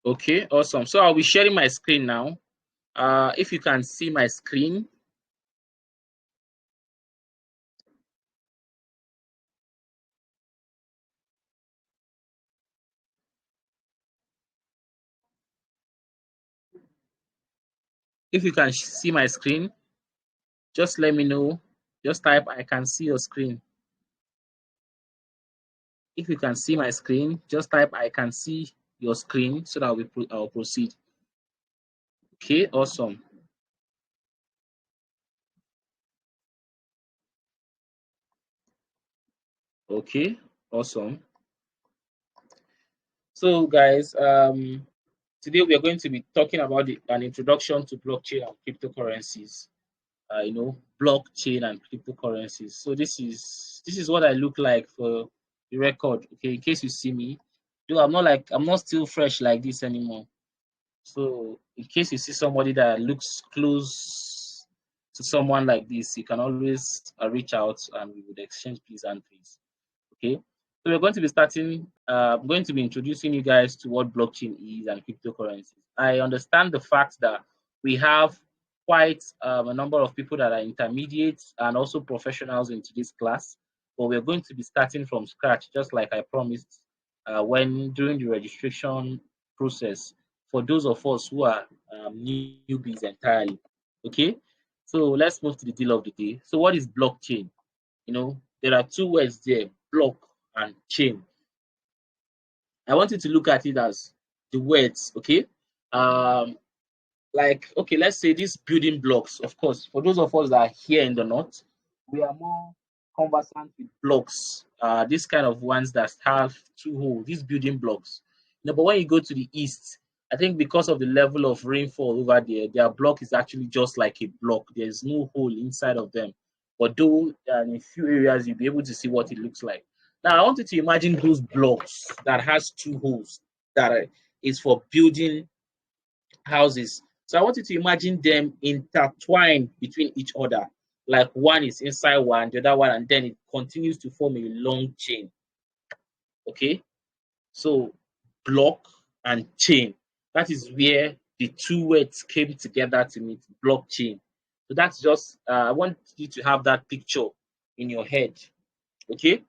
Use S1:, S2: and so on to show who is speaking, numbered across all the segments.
S1: Okay, awesome. So I'll be sharing my screen now. If you can see my screen. If you can see my screen, just let me know. Just type, I can see your screen. If you can see my screen, just type, I can see your screen, so that I'll proceed. Okay, awesome. Okay, awesome. So guys, today we are going to be talking about an introduction to blockchain and cryptocurrencies. Blockchain and cryptocurrencies. So this is what I look like for the record. Okay, in case you see me, though I'm not still fresh like this anymore. So in case you see somebody that looks close to someone like this, you can always reach out and we would exchange please. Okay. So we're going to be starting. I'm going to be introducing you guys to what blockchain is and cryptocurrencies. I understand the fact that we have quite a number of people that are intermediates and also professionals into this class, but we're going to be starting from scratch, just like I promised when during the registration process for those of us who are newbies entirely. Okay, so let's move to the deal of the day. So, what is blockchain? There are two words there, block and chain. I want you to look at it as the words, okay? Okay, let's say these building blocks. Of course, for those of us that are here in the north, we are more conversant with blocks. These kind of ones that have two holes, these building blocks. But when you go to the east, I think because of the level of rainfall over there, their block is actually just like a block. There's no hole inside of them. But though in a few areas you'll be able to see what it looks like. Now I want you to imagine those blocks that has two holes that is for building houses. So I want you to imagine them intertwined between each other. Like one is inside one, the other one, and then it continues to form a long chain. Okay? So block and chain. That is where the two words came together to meet blockchain. So that's just I want you to have that picture in your head. Okay?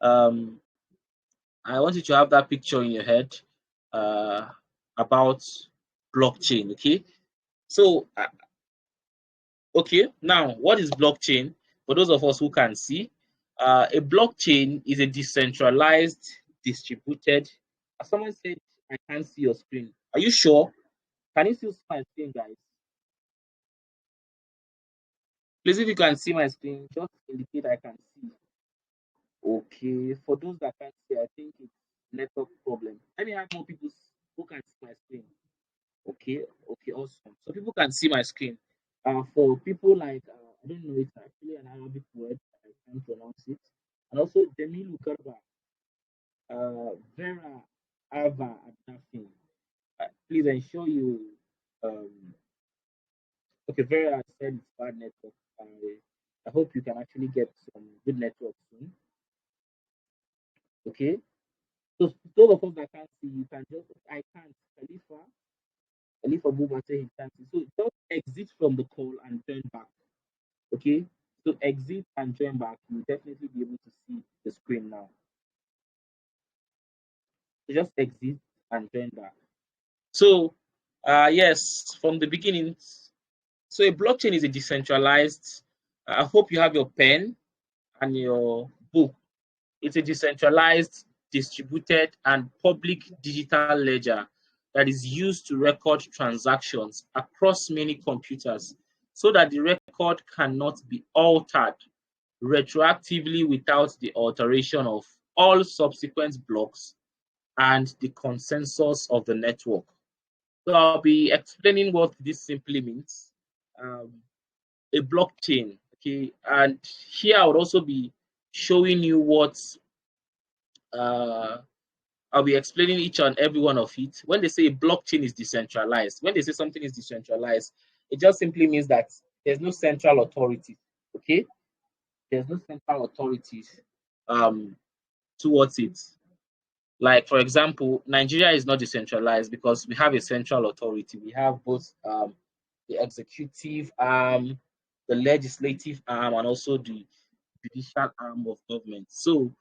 S1: Um I want you to have that picture in your head uh about blockchain. Okay? So okay, now what is blockchain? For those of us who can see, a blockchain is a decentralized, distributed. As someone said, I can't see your screen. Are you sure? Can you still see my screen, guys? Please, if you can see my screen, just indicate I can see. Okay, for those that can't see, I think it's network problem. Let me have more people who can see my screen. Okay, okay, awesome. So people can see my screen. For people like I don't know, it's actually an Arabic word. I can't pronounce it. And also Demilu Karba, Vera Ava Adafin. Please ensure you. Um, okay, Vera said it's bad network. I hope you can actually get some good network soon. Okay, so those of us that can't see, you can just I can't. Khalifa Buma say he can't see. So just exit from the call and turn back. Okay, so exit and join back. You'll definitely be able to see the screen now. So just exit and join back. So, yes, from the beginning. So a blockchain is a decentralized. I hope you have your pen and your book. It's a decentralized, distributed, and public digital ledger that is used to record transactions across many computers so that the record cannot be altered retroactively without the alteration of all subsequent blocks and the consensus of the network. So I'll be explaining what this simply means. Um, a blockchain, okay, and here I would also be showing you what uh, I'll be explaining each and every one of it. When they say blockchain is decentralized, when they say something is decentralized, it just simply means that there's no central authority. Okay, there's no central authorities um, towards it. Like, for example, Nigeria is not decentralized because we have a central authority. We have both the executive arm, the legislative arm, and also the judicial arm of government. So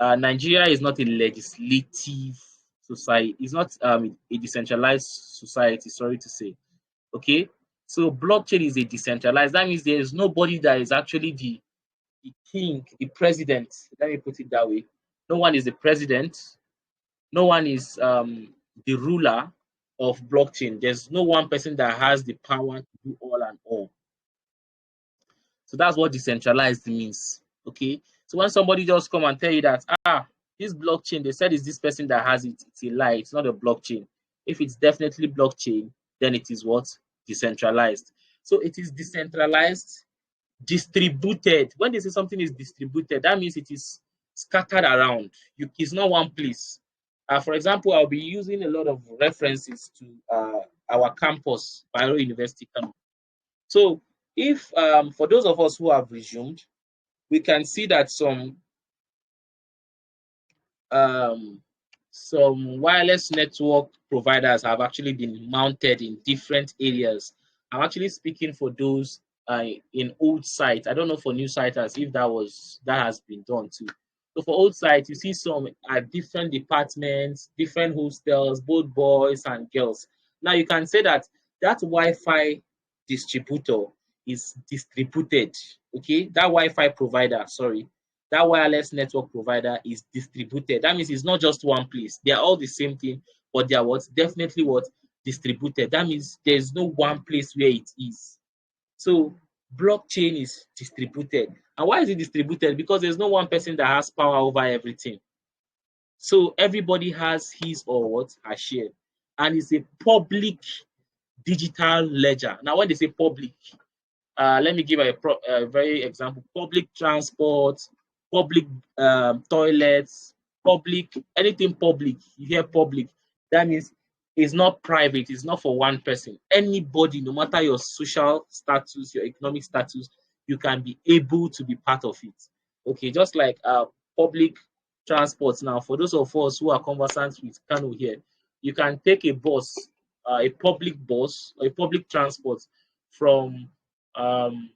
S1: Nigeria is not a legislative society. It's not a decentralized society. Sorry to say. Okay, so blockchain is a decentralized. That means there is nobody that is actually the king, the president. Let me put it that way. No one is the president. No one is the ruler of blockchain. There's no one person that has the power to do all and all. So that's what decentralized means. Okay. So when somebody just come and tell you that this blockchain, they said it's this person that has it, it's a lie. It's not a blockchain. If it's definitely blockchain, then it is what? Decentralized. So it is decentralized, distributed. When they say something is distributed, that means it is scattered around. It's not one place. For example, I'll be using a lot of references to our campus, Bayero University campus. So if for those of us who have resumed, we can see that um, some wireless network providers have actually been mounted in different areas. I'm actually speaking for those in old sites. I don't know for new sites if that has been done too. So for old sites, you see some at different departments, different hostels, both boys and girls. Now you can say that Wi-Fi distributor is distributed. Okay, that Wi-Fi provider, sorry, that wireless network provider is distributed. That means it's not just one place. They are all the same thing, but they are what? Definitely what? Distributed. That means there's no one place where it is. So blockchain is distributed. And why is it distributed? Because there's no one person that has power over everything. So everybody has his or what? Her share. And it's a public digital ledger. Now, when they say public, let me give a very example. Public transport, public toilets, public, anything public. You hear public, that means it's not private. It's not for one person. Anybody, no matter your social status, your economic status, you can be able to be part of it. Okay, just like public transport. Now, for those of us who are conversant with Kano here, you can take a bus, a public bus, or a public transport from BUK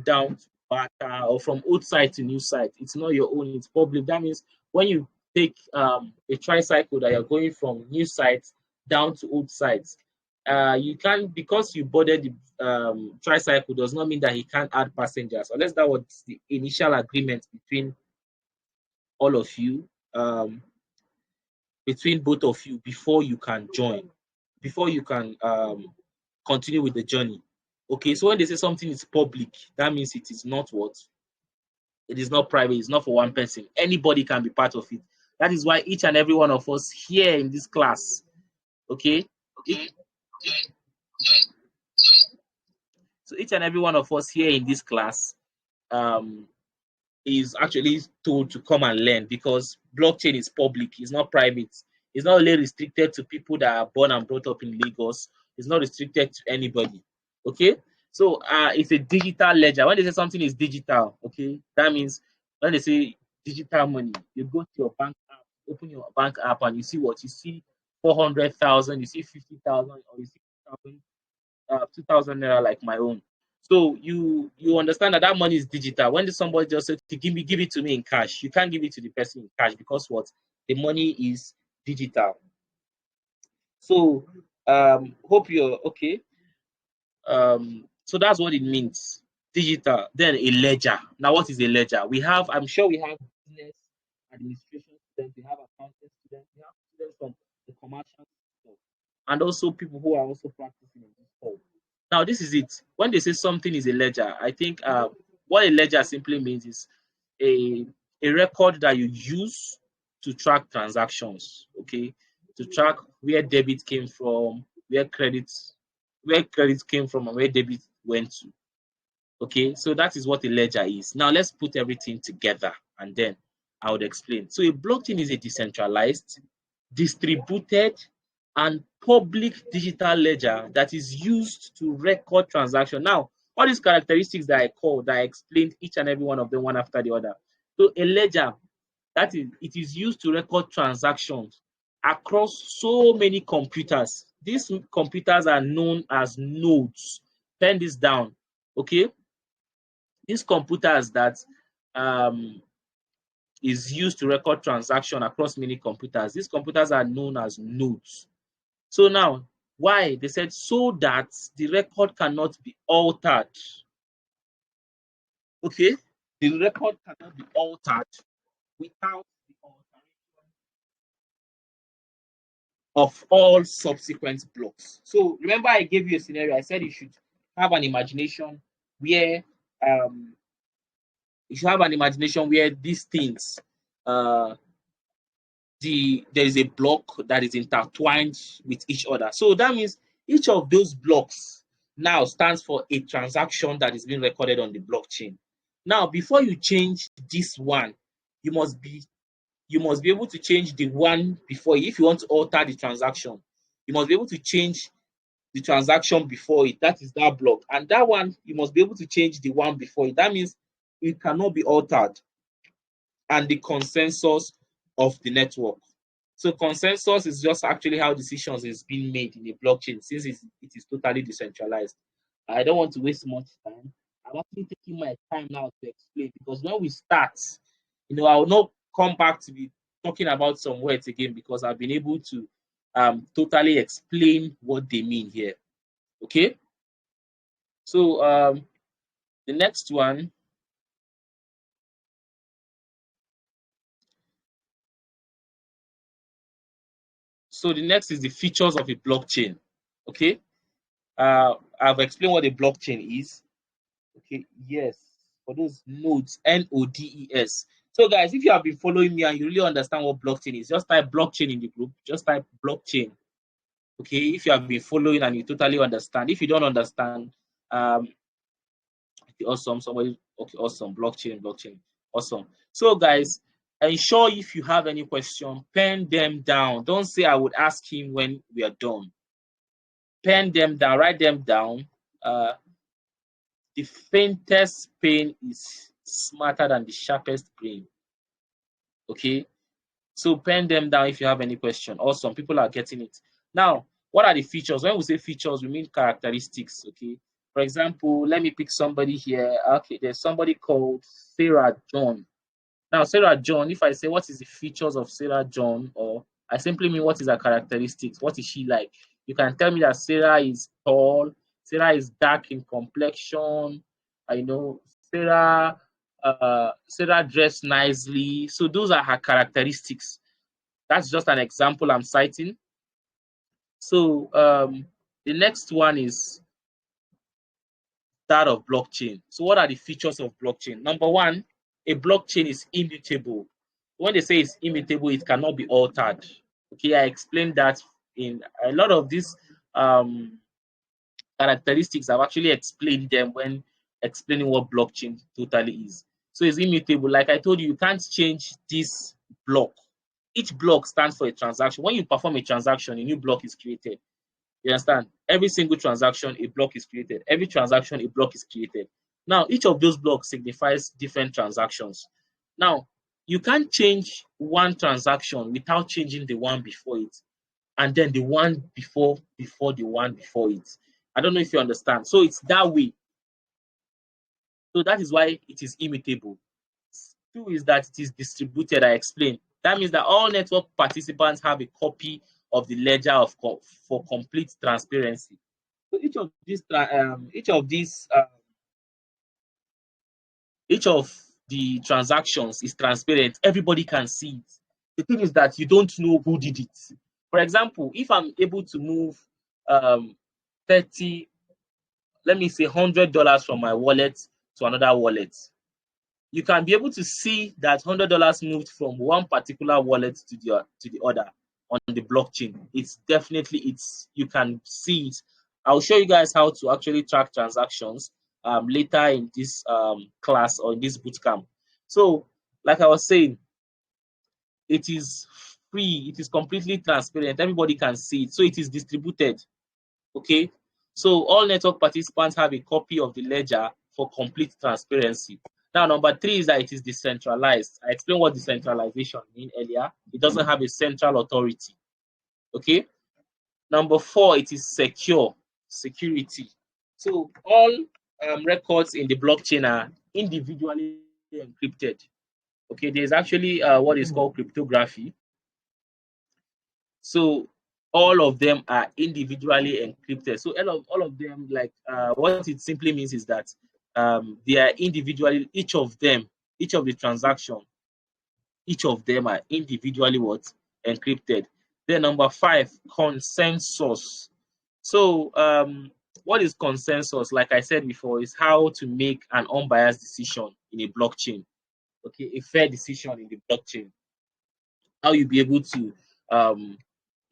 S1: down to Bata or from old site to new site. It's not your own, it's public. That means when you take a tricycle that you're going from new sites down to old sites, you can, because you boarded the tricycle, does not mean that he can't add passengers, unless that was the initial agreement between all of you, between both of you before you can join, before you can continue with the journey. Okay, so when they say something is public, that means it is not what? It is not private, it's not for one person. Anybody can be part of it. That is why each and every one of us here in this class, okay? So each and every one of us here in this class um, is actually told to come and learn, because blockchain is public, it's not private. It's not only restricted to people that are born and brought up in Lagos. It's not restricted to anybody. Okay, so it's a digital ledger. When they say something is digital, okay, that means when they say digital money, you go to your bank app, open your bank app, and you see what you see: 400,000, you see 50,000, or you see 2,000 naira, like my own. So you understand that that money is digital. When somebody just said to give it to me in cash, you can't give it to the person in cash, because what? The money is digital. So hope you're okay. So that's what it means. Digital. Then a ledger. Now, what is a ledger? I'm sure we have business administration students, we have accounting students, we have students from the commercial sector, and also people who are also practicing in this field. Now, this is it. When they say something is a ledger, I think what a ledger simply means is a, a record that you use to track transactions, okay? To track where debit came from, where credit came from, and where debit went to. Okay, so that is what a ledger is. Now let's put everything together and then I would explain. So a blockchain is a decentralized, distributed, and public digital ledger that is used to record transactions. Now, all these characteristics that I explained each and every one of them one after the other. So a ledger That is, it is used to record transactions across so many computers. These computers are known as nodes. Pen this down, okay? These computers that um, is used to record transaction across many computers. These computers are known as nodes. So now, why? They said so that the record cannot be altered. Okay? The record cannot be altered without the alteration of all subsequent blocks. So remember I gave you a scenario. I said you should have an imagination where these things uh, there is a block that is intertwined with each other. So that means each of those blocks now stands for a transaction that is being recorded on the blockchain. Now, before you change this one, you must be able to change the one before it. If you want to alter the transaction, you must be able to change the transaction before it. That is that block. And that one, you must be able to change the one before it. That means it cannot be altered. And the consensus of the network. So consensus is just actually how decisions is being made in a blockchain since it is totally decentralized. I don't want to waste much time. I'm actually taking my time now to explain because when we start, I will not come back to be talking about some words again because I've been able to totally explain what they mean here. Okay. So the next one. So the next is the features of a blockchain. Okay. I've explained what a blockchain is. Okay, yes, for those nodes, NODES. So, guys, if you have been following me and you really understand what blockchain is, just type blockchain in the group. Just type blockchain. Okay, if you have been following and you totally understand. If you don't understand, okay, awesome. Somebody, okay, awesome. Blockchain. Awesome. So, guys, ensure if you have any question, pen them down. Don't say I would ask him when we are done. Pen them down, write them down. The faintest pain is smarter than the sharpest brain. Okay, so pen them down if you have any question. Awesome, people are getting it. Now, what are the features? When we say features, we mean characteristics. Okay, for example, let me pick somebody here. Okay, there's somebody called Sarah John. Now, Sarah John, if I say what is the features of Sarah John, or I simply mean what is her characteristics, what is she like? You can tell me that Sarah is tall, Sarah is dark in complexion, I know Sarah dressed nicely. So those are her characteristics. That's just an example I'm citing. So the next one is that of blockchain. So what are the features of blockchain? Number one, a blockchain is immutable. When they say it's immutable, it cannot be altered. Okay, I explained that in a lot of these characteristics. I've actually explained them when explaining what blockchain totally is. So it's immutable. Like I told you, you can't change this block. Each block stands for a transaction. When you perform a transaction, a new block is created. You understand? Every single transaction, a block is created. Every transaction, a block is created. Now, each of those blocks signifies different transactions. Now, you can't change one transaction without changing the one before it, and then the one before the one before it. I don't know if you understand. So it's that way. So that is why it is immutable. Two is that it is distributed. I explained. That means that all network participants have a copy of the ledger for complete transparency. So each of the transactions is transparent. Everybody can see it. The thing is that you don't know who did it. For example, if I'm able to move 30, let me say $100 from my wallet to another wallet, you can be able to see that $100 moved from one particular wallet to the other on the blockchain. It's definitely you can see it. I'll show you guys how to actually track transactions later in this class or in this bootcamp. So, like I was saying, it is free, it is completely transparent, everybody can see it, so it is distributed. Okay, so all network participants have a copy of the ledger for complete transparency. Now, number 3 is that it is decentralized. I explained what decentralization mean earlier. It doesn't have a central authority. Okay. Number 4, it is secure, security. So all records in the blockchain are individually encrypted. Okay, there's actually what is called cryptography. So all of them are individually encrypted. So all of them, like what it simply means is that they are individually, each of them, each of the transaction, each of them are individually what? Encrypted. Then number 5, consensus. So what is consensus? Like I said before, is how to make an unbiased decision in a blockchain. Okay, a fair decision in the blockchain. How you be able to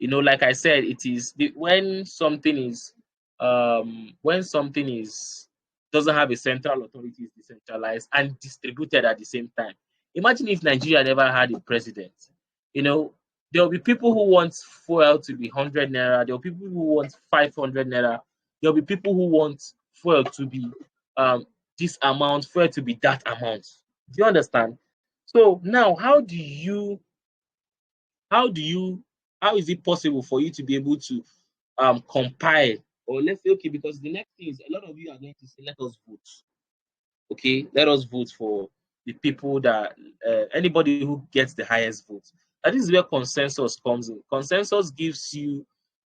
S1: like I said, it is when something is doesn't have a central authority, is decentralized and distributed at the same time. Imagine if Nigeria never had a president. You know, there will be people who want fuel to be 100 naira. There will be people who want 500 naira. There will be people who want fuel to be this amount, fuel to be that amount. Do you understand? So now, how do you how is it possible for you to be able to compile, or let's say, okay, because the next thing is a lot of you are going to say, let us vote. Okay, let us vote for the people that anybody who gets the highest vote. And this is where consensus comes in. Consensus gives you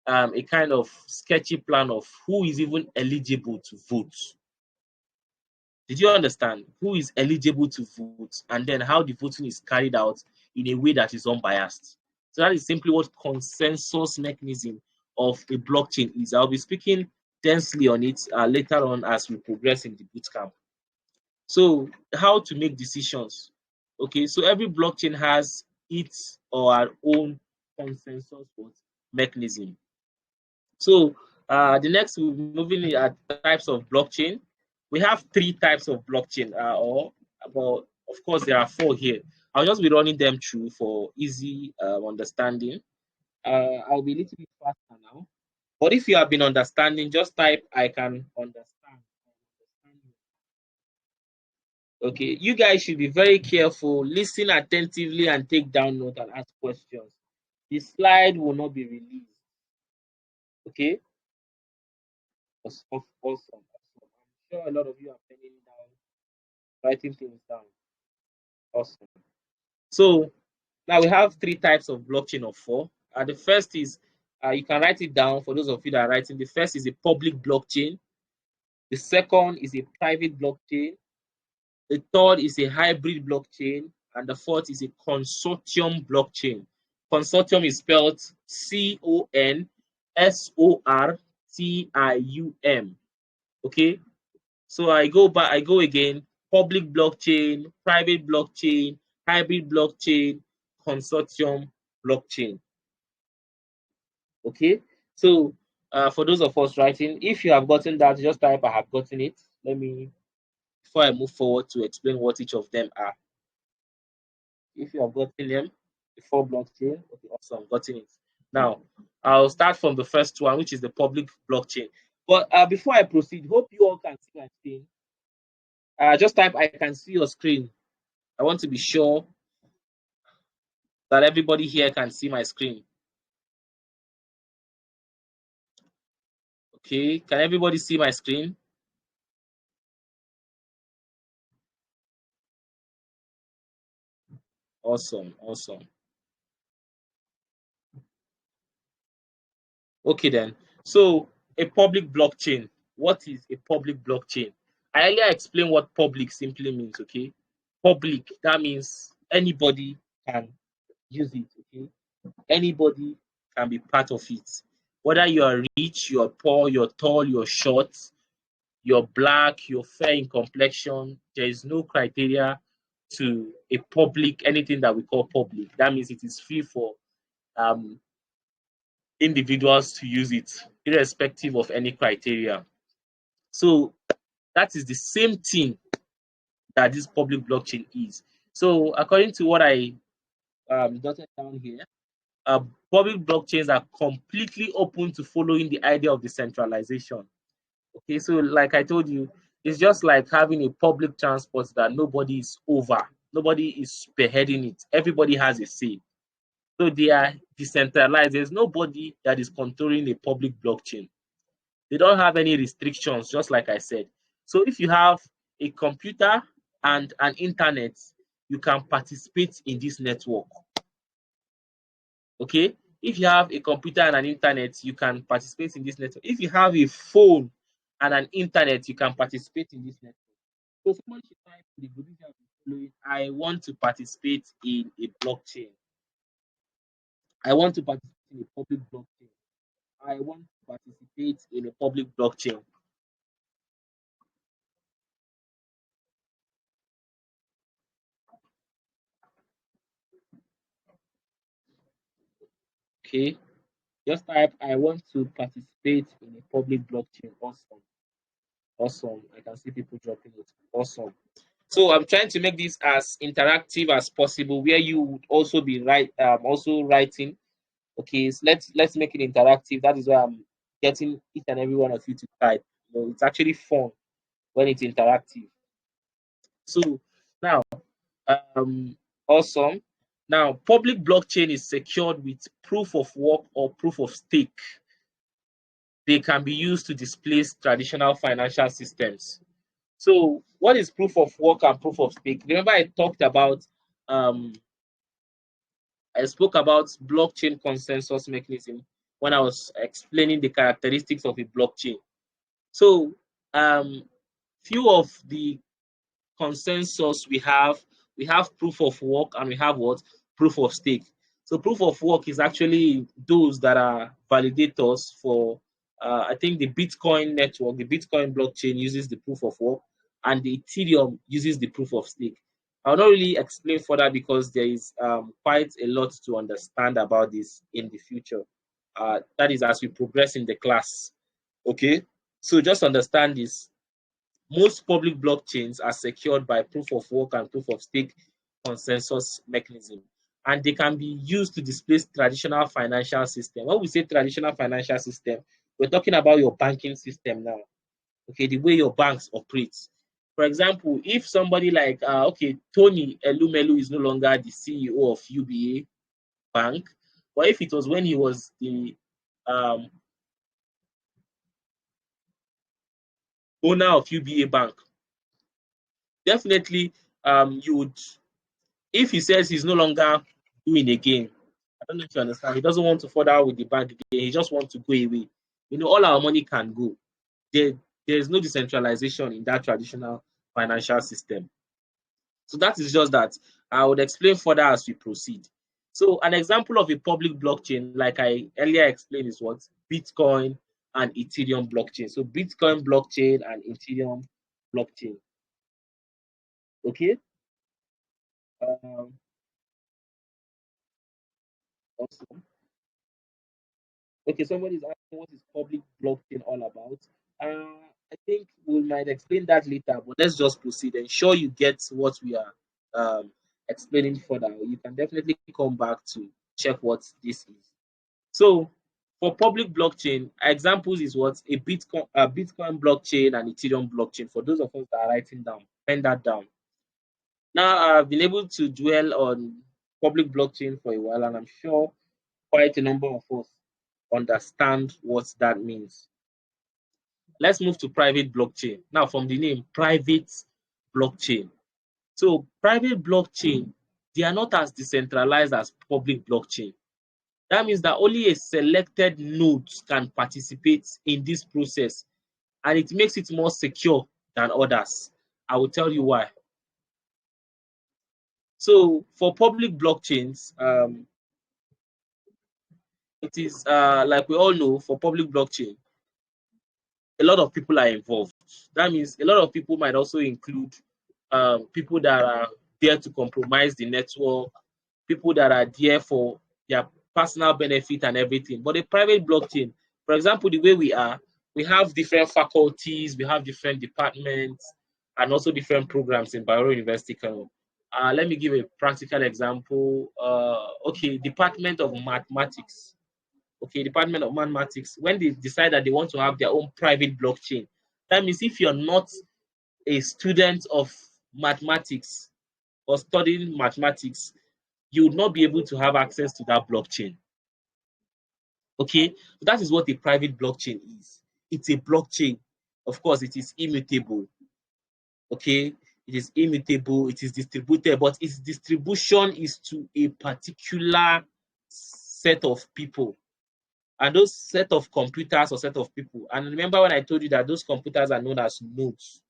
S1: a kind of sketchy plan of who is even eligible to vote. Did you understand who is eligible to vote, and then how the voting is carried out in a way that is unbiased? So that is simply what consensus mechanism of a blockchain is. I'll be speaking densely on it later on as we progress in the bootcamp. So how to make decisions? Okay, so every blockchain has its or her own consensus mechanism. So the next we'll be moving at types of blockchain. We have 3 types of blockchain, but of course there are 4 here. I'll just be running them through for easy understanding. I'll be a little bit faster now. But if you have been understanding, just type I can understand. Okay, you guys should be very careful, listen attentively, and take down note and ask questions. The slide will not be released. Okay. Awesome. Awesome. I'm sure a lot of you are penning down, writing things down. Awesome. So now we have 3 types of blockchain, or 4. The first is you can write it down for those of you that are writing. The first is a public blockchain. The second is a private blockchain. The third is a hybrid blockchain. And the fourth is a consortium blockchain. Consortium is spelled CONSORTIUM. Okay. So I go again: public blockchain, private blockchain, hybrid blockchain, consortium blockchain. Okay. So for those of us writing, if you have gotten that, just type I have gotten it. Before I move forward to explain what each of them are. If you have gotten them before blockchain, okay, awesome, gotten it. Now I'll start from the first one, which is the public blockchain. But before I proceed, hope you all can see my screen. Just type I can see your screen. I want to be sure that everybody here can see my screen. Okay, can everybody see my screen? Awesome, awesome. Okay then. So a public blockchain. What is a public blockchain? I earlier explained what public simply means, okay? Public, that means anybody can use it, okay? Anybody can be part of it. Whether you are rich, you are poor, you're tall, you're short, you're black, you're fair in complexion, there is no criteria to a public, anything that we call public. That means it is free for um, individuals to use it, irrespective of any criteria. So that is the same thing that this public blockchain is. So according to what I jotted down here, public blockchains are completely open to following the idea of decentralization. Okay, so like I told you, It's just like having a public transport that nobody is over, nobody is spearheading it. Everybody has a say. So they are decentralized. There's nobody that is controlling a public blockchain. They don't have any restrictions, just like I said. So if you have a computer and an internet, you can participate in this network. Okay? If you have a computer and an internet, you can participate in this network. If you have a phone and an internet, you can participate in this network. So someone should type in the group if you have been following, I want to participate in a blockchain. I want to participate in a public blockchain. I want to participate in a public blockchain. Okay. Just type I want to participate in a public blockchain. Awesome. Awesome. I can see people dropping it. Awesome. So I'm trying to make this as interactive as possible, where you would also be also writing. Okay, so let's make it interactive. That is why I'm getting each and every one of you to type. It's actually fun when it's interactive. So now, um, awesome. Now, public blockchain is secured with proof of work or proof of stake. They can be used to displace traditional financial systems. So, what is proof of work and proof of stake? Remember, um, I spoke about blockchain consensus mechanism when I was explaining the characteristics of a blockchain. So, few of the consensus we have proof of work and we have what? Proof of stake. So proof of work is actually those that are validators for I think the Bitcoin network, the Bitcoin blockchain uses the proof of work and the Ethereum uses the proof of stake. I'll not really explain further because there is quite a lot to understand about this in the future. That is as we progress in the class. Okay, so just understand this. Most public blockchains are secured by proof of work and proof of stake consensus mechanism, and they can be used to displace traditional financial system. When we say traditional financial system, we're talking about your banking system now. Okay, the way your banks operate. For example, if somebody like Tony Elumelu is no longer the CEO of UBA Bank, but if it was when he was the um, owner of UBA Bank, definitely you would, if he says he's no longer doing again, I don't know if you understand. He doesn't want to further with the bank again. He just wants to go away. All our money can go. There's no decentralization in that traditional financial system. So that is just that. I would explain further as we proceed. So an example of a public blockchain, like I earlier explained, is what? Bitcoin and Ethereum blockchain. So Bitcoin blockchain and Ethereum blockchain. Okay. Um, awesome. Okay, somebody is asking what is public blockchain all about. I think we might explain that later, but let's just proceed. Ensure you get what we are explaining further. You can definitely come back to check what this is. So, for public blockchain, examples is what? Bitcoin blockchain and Ethereum blockchain. For those of us that are writing down, pen that down. Now, I've been able to dwell on public blockchain for a while, and I'm sure quite a number of us understand what that means. Let's move to private blockchain. Now, from the name, private blockchain. So, private blockchain, they are not as decentralized as public blockchain. That means that only a selected nodes can participate in this process, and it makes it more secure than others. I will tell you why. So, for public blockchains, it is like we all know, for public blockchain, a lot of people are involved. That means a lot of people might also include people that are there to compromise the network, people that are there for their personal benefit and everything. But a private blockchain, for example, the way we have different faculties, we have different departments, and also different programs in Bayero University. Let me give a practical example. Okay, Department of Mathematics. Okay, Department of Mathematics, when they decide that they want to have their own private blockchain, that means if you're not a student of mathematics or studying mathematics, you would not be able to have access to that blockchain. Okay, so that is what a private blockchain is. It's a blockchain. Of course, it is immutable. Okay, it is immutable, it is distributed, but its distribution is to a particular set of people, and those set of computers or set of people. And remember when I told you that those computers are known as nodes.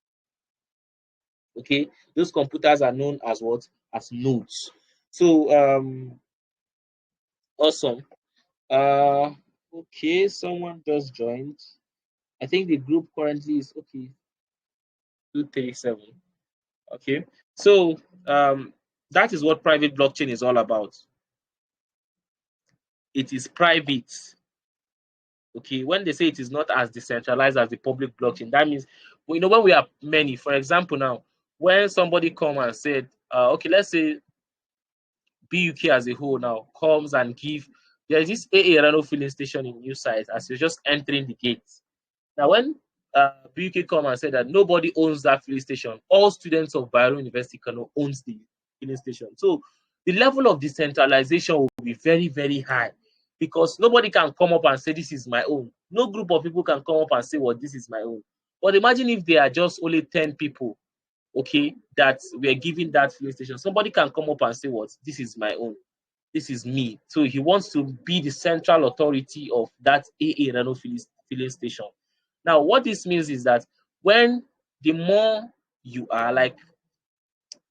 S1: Okay, those computers are known as what? As nodes. So awesome. Okay, someone just joined. I think the group currently is okay, 237. Okay, so that is what private blockchain is all about. It is private. Okay, when they say it is not as decentralized as the public blockchain, that means when we are many. For example, now when somebody come and said, okay, let's say BUK as a whole now comes and give, there is this AA Rano filling station in New Site as you're just entering the gate. Now, when BUK come and said that nobody owns that filling station, all students of Bayero University owns the filling station. So the level of decentralization will be very, very high because nobody can come up and say this is my own. No group of people can come up and say, well, this is my own. But imagine if there are just only 10 people, okay, that we're giving that filling station. Somebody can come up and say, what, this is my own. This is me. So he wants to be the central authority of that AA Reno filling station. Now, what this means is that when the more you are, like,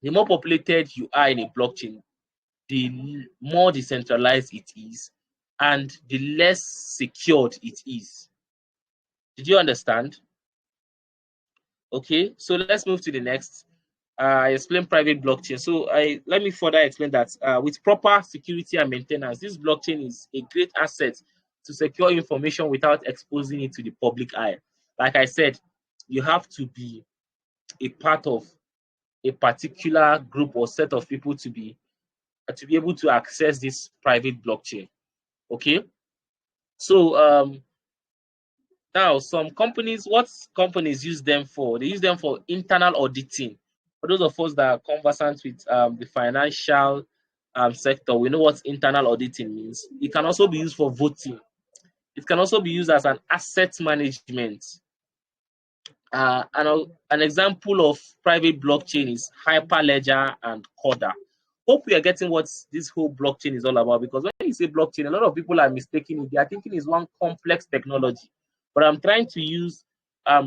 S1: the more populated you are in a blockchain, the more decentralized it is and the less secured it is. Did you understand? Okay, so let's move to the next. I explain private blockchain. So let me further explain that with proper security and maintenance, this blockchain is a great asset to secure information without exposing it to the public eye. Like I said, you have to be a part of a particular group or set of people to be able to access this private blockchain. Okay, so now some companies, what companies use them for? They use them for internal auditing. For those of us that are conversant with the financial sector, we know what internal auditing means. It can also be used for voting. It can also be used as an asset management. An example of private blockchain is Hyperledger and Corda. Hope we are getting what this whole blockchain is all about, because when you say blockchain, a lot of people are mistaking it. They are thinking it's one complex technology. But I'm trying to use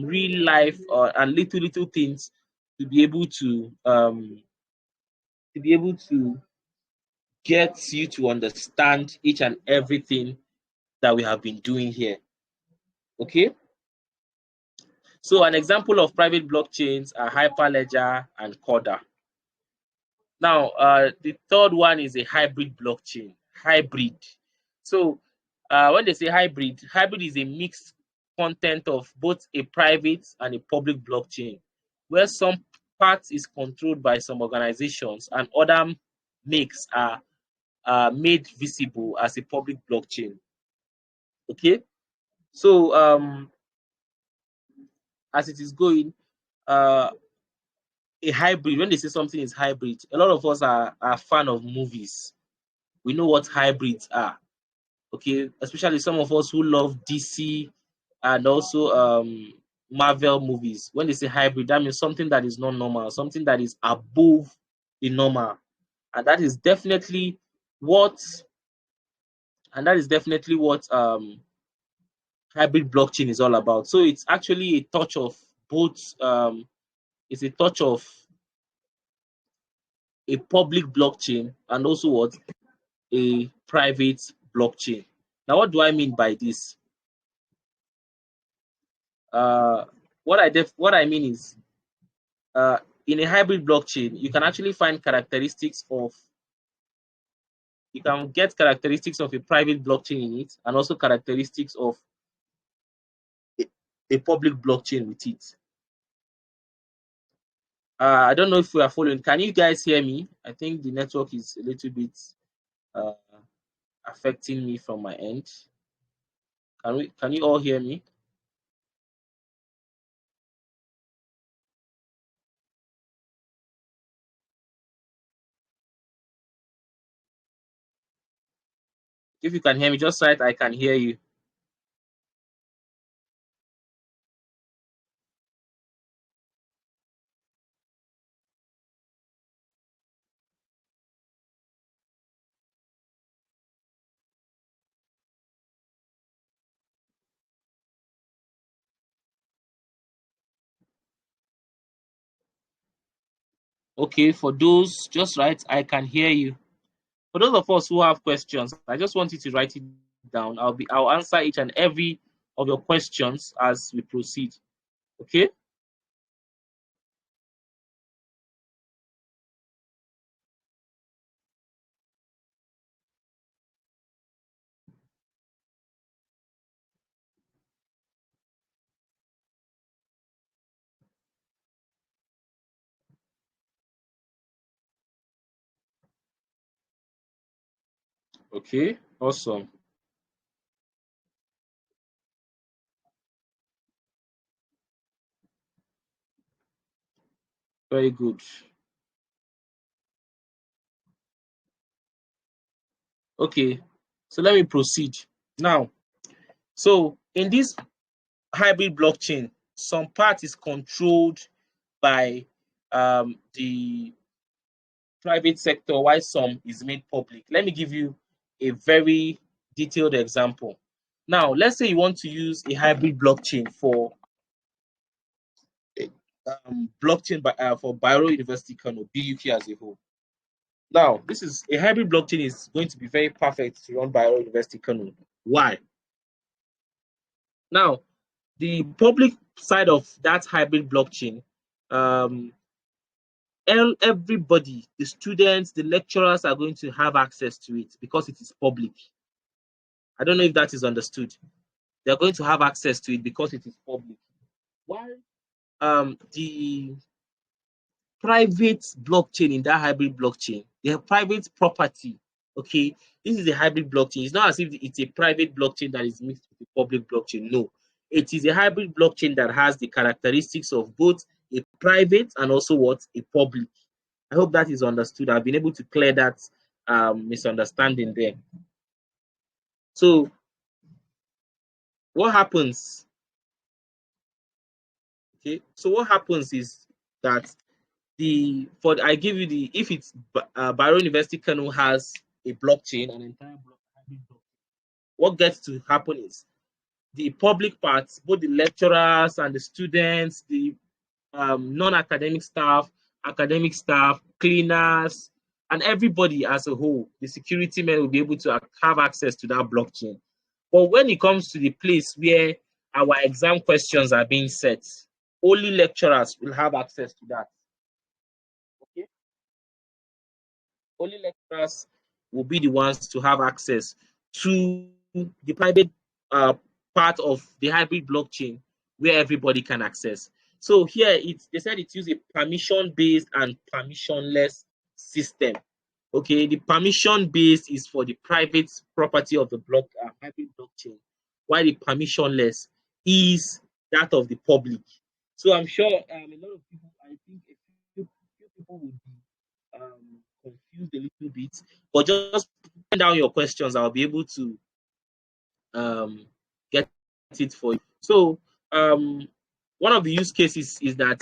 S1: real life and little things to be able to get you to understand each and everything that we have been doing here. Okay? So an example of private blockchains are Hyperledger and Corda. Now, the third one is a hybrid blockchain. Hybrid. So when they say hybrid, hybrid is a mixed content of both a private and a public blockchain, where some parts is controlled by some organizations and other makes are made visible as a public blockchain. Okay, so as it is going, uh, a hybrid. When they say something is hybrid, a lot of us are fan of movies. We know what hybrids are. Okay, especially some of us who love DC and also Marvel movies. When they say hybrid, that means something that is not normal, something that is above the normal, and that is definitely what hybrid blockchain is all about. So it's actually a touch of both. It's a touch of a public blockchain and also what, a private blockchain. Now, what do I mean by this? Uh, what I mean is, uh, in a hybrid blockchain, you can actually find characteristics of you can get characteristics of a private blockchain in it, and also characteristics of a, a public blockchain with it. I don't know if we are following. Can you guys hear me? I think the network is a little bit uh, affecting me from my end. Can you all hear me? If you can hear me, just write I can hear you. Okay, for those, just write I can hear you. For those of us who have questions, I just want you to write it down. I'll answer each and every of your questions as we proceed. Okay? Okay, awesome. Very good. Okay, so let me proceed. Now, so in this hybrid blockchain, some part is controlled by the private sector, while some is made public. Let me give you a very detailed example. Now, let's say you want to use a hybrid blockchain for for Bayero University Kano, BUK as a whole. Now, this is a hybrid blockchain is going to be very perfect to run Bayero University Kano. Why? Now, the public side of that hybrid blockchain, um, everybody, the students, the lecturers are going to have access to it because it is public. I don't know if that is understood. They're going to have access to it because it is public. While the private blockchain in that hybrid blockchain, they have private property. Okay, this is a hybrid blockchain. It's not as if it's a private blockchain that is mixed with a public blockchain. No, it is a hybrid blockchain that has the characteristics of both a private and also what a public. I hope that is understood. I've been able to clear that misunderstanding there. So what happens? Okay, so what happens is that I give you the if it's Bayero University Kano has a blockchain, an entire blockchain, what gets to happen is the public parts, both the lecturers and the students, the non-academic staff, academic staff, cleaners, and everybody as a whole, the security men will be able to have access to that blockchain. But when it comes to the place where our exam questions are being set, only lecturers will have access to that. Okay? Only lecturers will be the ones to have access to the private uh, part of the hybrid blockchain where everybody can access. So here they said it uses a permission-based and permissionless system. Okay, the permission-based is for the private property of the hybrid blockchain, while the permissionless is that of the public. So I'm sure a lot of people, I think a few people would be confused a little bit. But just put down your questions, I'll be able to um, get it for you. So one of the use cases is that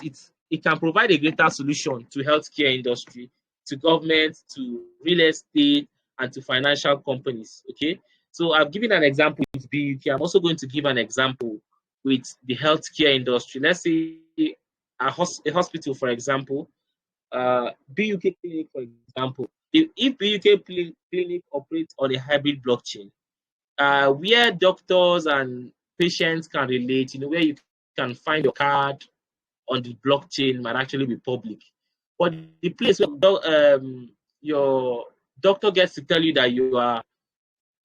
S1: it can provide a greater solution to healthcare industry, to government, to real estate, and to financial companies. Okay, so I've given an example with BUK. I'm also going to give an example with the healthcare industry. Let's say a hospital, for example, BUK Clinic, for example, if BUK Clinic operates on a hybrid blockchain, where doctors and patients can relate, where you can find your card on the blockchain might actually be public. But the place where your doctor gets to tell you that you are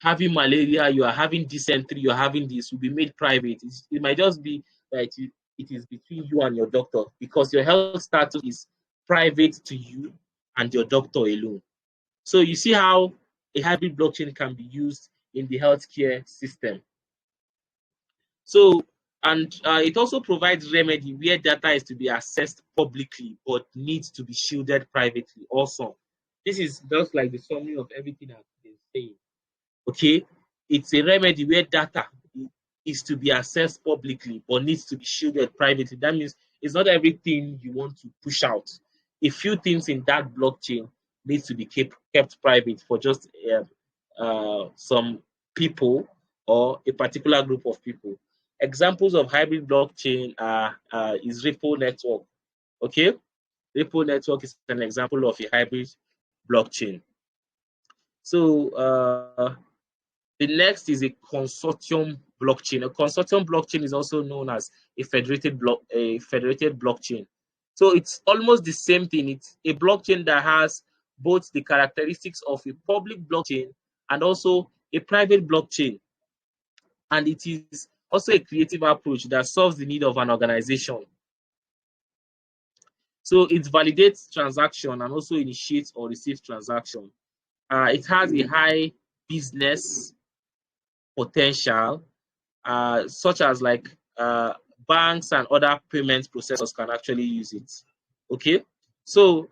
S1: having malaria, you are having dysentery, you are having this, will be made private. It might just be that it is between you and your doctor because your health status is private to you and your doctor alone. So you see how a hybrid blockchain can be used in the healthcare system. So, and it also provides remedy where data is to be accessed publicly but needs to be shielded privately. Also, this is just like the summary of everything I've been saying. Okay, it's a remedy where data is to be accessed publicly but needs to be shielded privately. That means it's not everything you want to push out. A few things in that blockchain needs to be kept private for just some people or a particular group of people. Examples of hybrid blockchain is Ripple network. Okay, Ripple network is an example of a hybrid blockchain. So the next is a consortium blockchain. A consortium blockchain is also known as a federated blockchain. So it's almost the same thing. It's a blockchain that has both the characteristics of a public blockchain and also a private blockchain. And it is also a creative approach that solves the need of an organization. So it validates transaction and also initiates or receives transaction. It has a high business potential, such as like banks and other payment processors can actually use it. Okay, so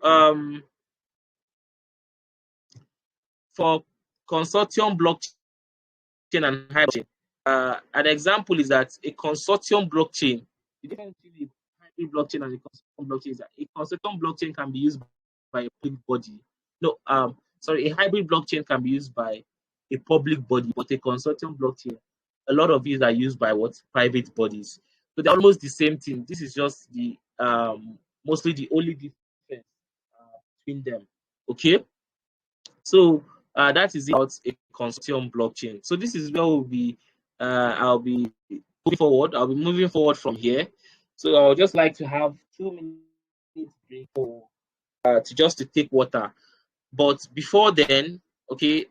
S1: for consortium blockchain and hybrid, an example is that a consortium blockchain, the difference between a hybrid blockchain and a consortium blockchain is that a consortium blockchain can be used by a public body. No, sorry, a hybrid blockchain can be used by a public body, but a consortium blockchain, a lot of these are used by what private bodies. So they're almost the same thing. This is just the mostly the only difference between them. Okay, so that is about a consortium blockchain. So this is where I'll be moving forward. I'll be moving forward from here. So I would just like to have 2 minutes break for to just to take water. But before then, okay,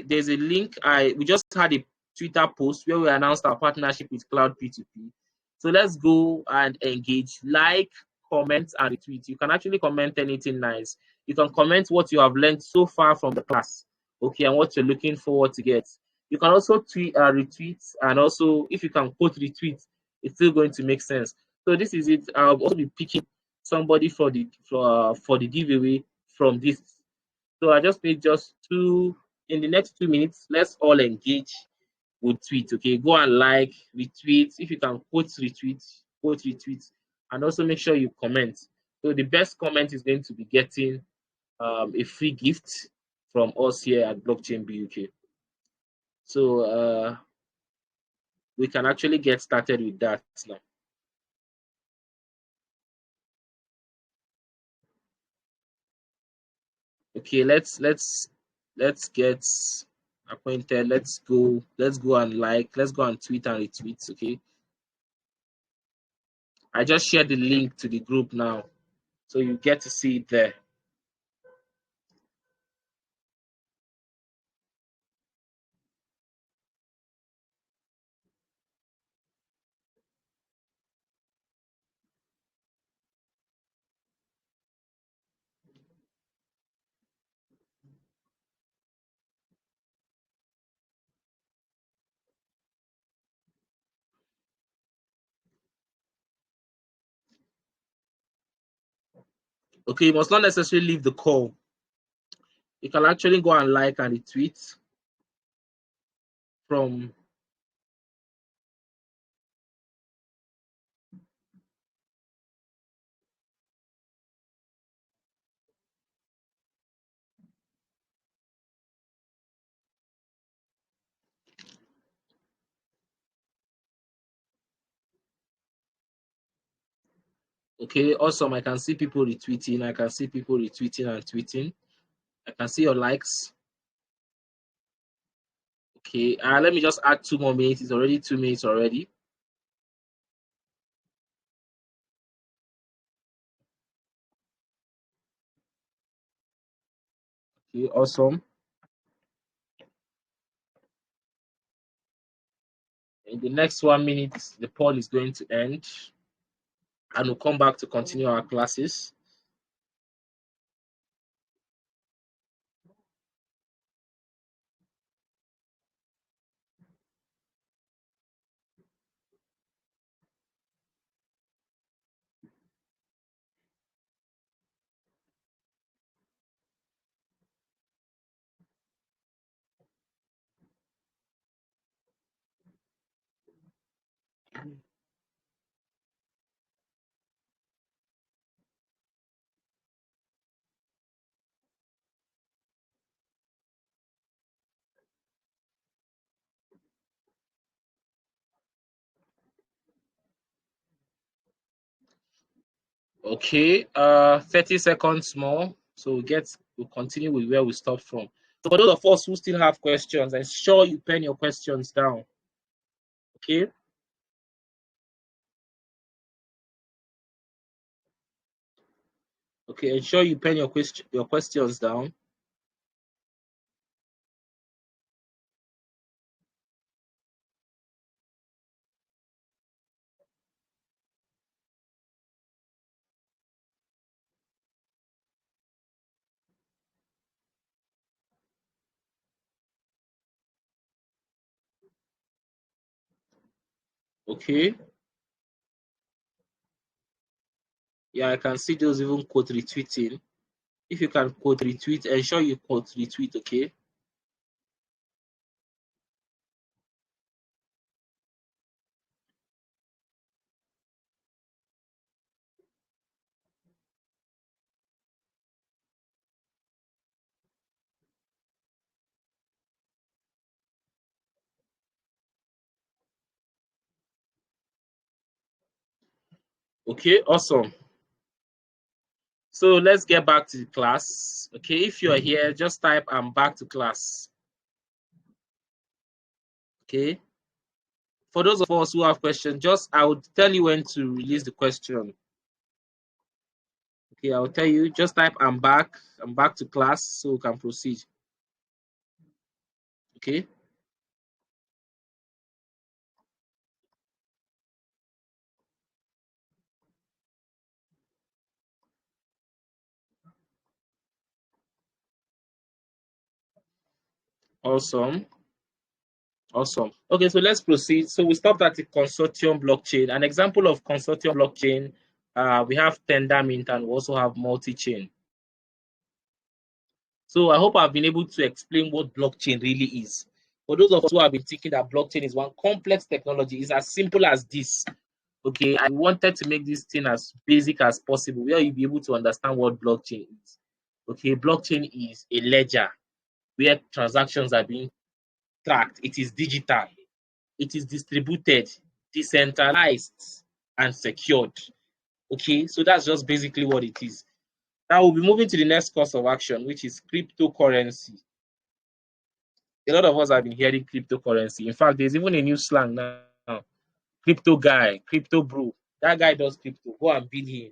S1: there's a link. We just had a Twitter post where we announced our partnership with Cloud P2P. So let's go and engage, like, comment, and retweet. You can actually comment anything nice. You can comment what you have learned so far from the class, okay, and what you're looking forward to get. You can also retweet, and also if you can quote retweet, it's still going to make sense. So this is it. I'll also be picking somebody for the giveaway from this. So I just need just in the next 2 minutes, let's all engage with tweets. Okay, go and like, retweet. If you can quote retweet, and also make sure you comment. So the best comment is going to be getting a free gift from us here at BlockchainBuk UK. So we can actually get started with that now. Okay, let's get acquainted. Let's go and like, let's go and tweet and retweet. Okay, I just shared the link to the group now, so you get to see it there. Okay, you must not necessarily leave the call. You can actually go and like and retweet from. Okay, awesome. I can see people retweeting. I can see people retweeting and tweeting. I can see your likes. Okay, let me just add 2 more minutes. It's already 2 minutes already. Okay, awesome. In the next 1 minute, the poll is going to end, and we'll come back to continue our classes. Okay, 30 seconds more. So we'll continue with where we stopped from. So for those of us who still have questions, ensure you pen your questions down. Okay. Okay, ensure you pen your questions down. Okay. Yeah, I can see those even quote retweeting. If you can quote retweet, ensure you quote retweet, okay? Okay, awesome. So let's get back to the class. Okay, if you're here, just type "I'm back to class." Okay. For those of us who have questions, I would tell you when to release the question. Okay, I'll tell you, just type I'm back to class, so we can proceed. Okay. Awesome. Awesome. Okay, so let's proceed. So we stopped at the consortium blockchain. An example of consortium blockchain, we have Tendermint and we also have multi-chain. So I hope I've been able to explain what blockchain really is. For those of us who have been thinking that blockchain is one complex technology, it's as simple as this. Okay, I wanted to make this thing as basic as possible, where you'll be able to understand what blockchain is. Okay, blockchain is a ledger where transactions are being tracked. It is digital, it is distributed, decentralized, and secured. Okay, so that's just basically what it is. Now we'll be moving to the next course of action, which is cryptocurrency. A lot of us have been hearing cryptocurrency. In fact, there's even a new slang now: crypto guy, crypto bro. That guy does crypto. Go and bill him.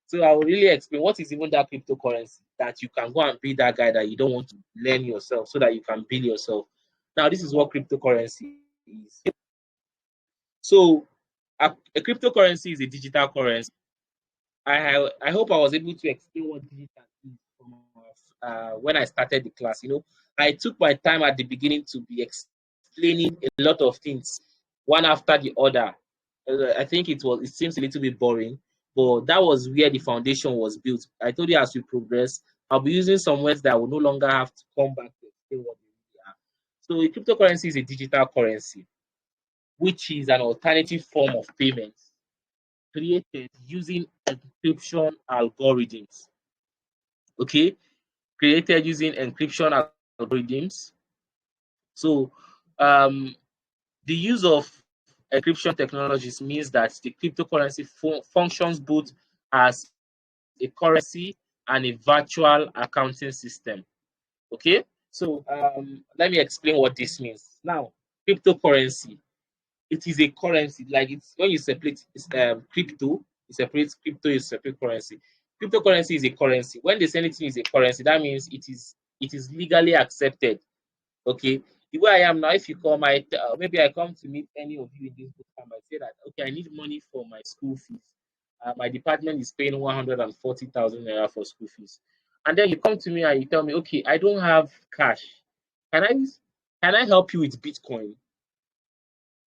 S1: So I will really explain what is even that cryptocurrency that you can go and be that guy that you don't want to learn yourself so that you can build yourself. Now, this is what cryptocurrency is. So a cryptocurrency is a digital currency. I hope I was able to explain what digital is from when I started the class. I took my time at the beginning to be explaining a lot of things one after the other. I think it seems a little bit boring, but that was where the foundation was built. I told you as we progress, I'll be using some words that I will no longer have to come back to explain what they really are. So a cryptocurrency is a digital currency, which is an alternative form of payment created using encryption algorithms. Okay, created using encryption algorithms. So, the use of encryption technologies means that the cryptocurrency functions both as a currency and a virtual accounting system. Okay, so let me explain what this means. Now, cryptocurrency, it is a currency. Like, it's when you separate crypto, you separate currency. Cryptocurrency is a currency. When they say anything is a currency, that means it is legally accepted. Okay. The way I am now, if you come, maybe I come to meet any of you in this book, I say that, okay, I need money for my school fees. My department is paying 140,000 naira for school fees. And then you come to me and you tell me, okay, I don't have cash. Can I can I help you with Bitcoin?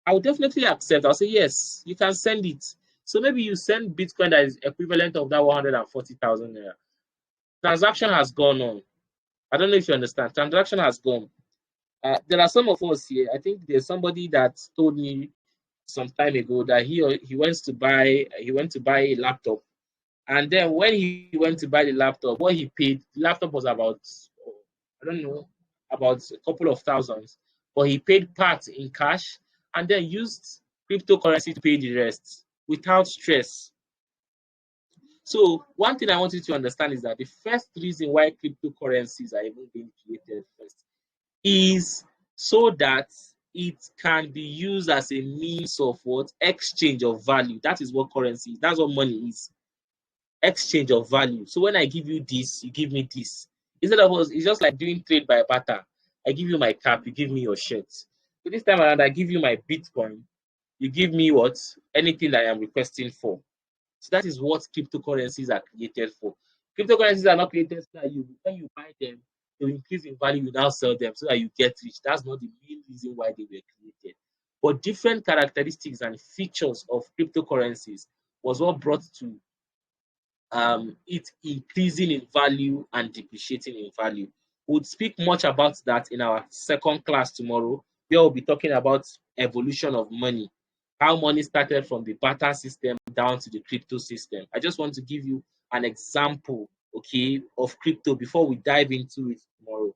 S1: I will definitely accept. I'll say, yes, you can send it. So maybe you send Bitcoin that is equivalent of that 140,000 naira. Transaction has gone on. I don't know if you understand. Transaction has gone. There are some of us here. I think there's somebody that told me some time ago that he went to buy a laptop, and then when he went to buy the laptop, what he paid, the laptop was about, I don't know, about a couple of thousands, but he paid part in cash and then used cryptocurrency to pay the rest without stress. So one thing I want you to understand is that the first reason why cryptocurrencies are even being created first is so that it can be used as a means of what? Exchange of value. That is what currency is. That's what money is. Exchange of value. So when I give you this, you give me this. Instead of us, it's just like doing trade by barter. I give you my cap, you give me your shirt. So this time around, I give you my Bitcoin, you give me what? Anything that I am requesting for. So that is what cryptocurrencies are created for. Cryptocurrencies are not created so that when you buy them, they will increase in value, you now sell them so that you get rich. That's not the main reason why they were created. But different characteristics and features of cryptocurrencies was what brought to it increasing in value and depreciating in value. We'll speak much about that in our second class tomorrow, where we'll be talking about evolution of money, how money started from the barter system down to the crypto system. I just want to give you an example, okay, of crypto before we dive into it tomorrow.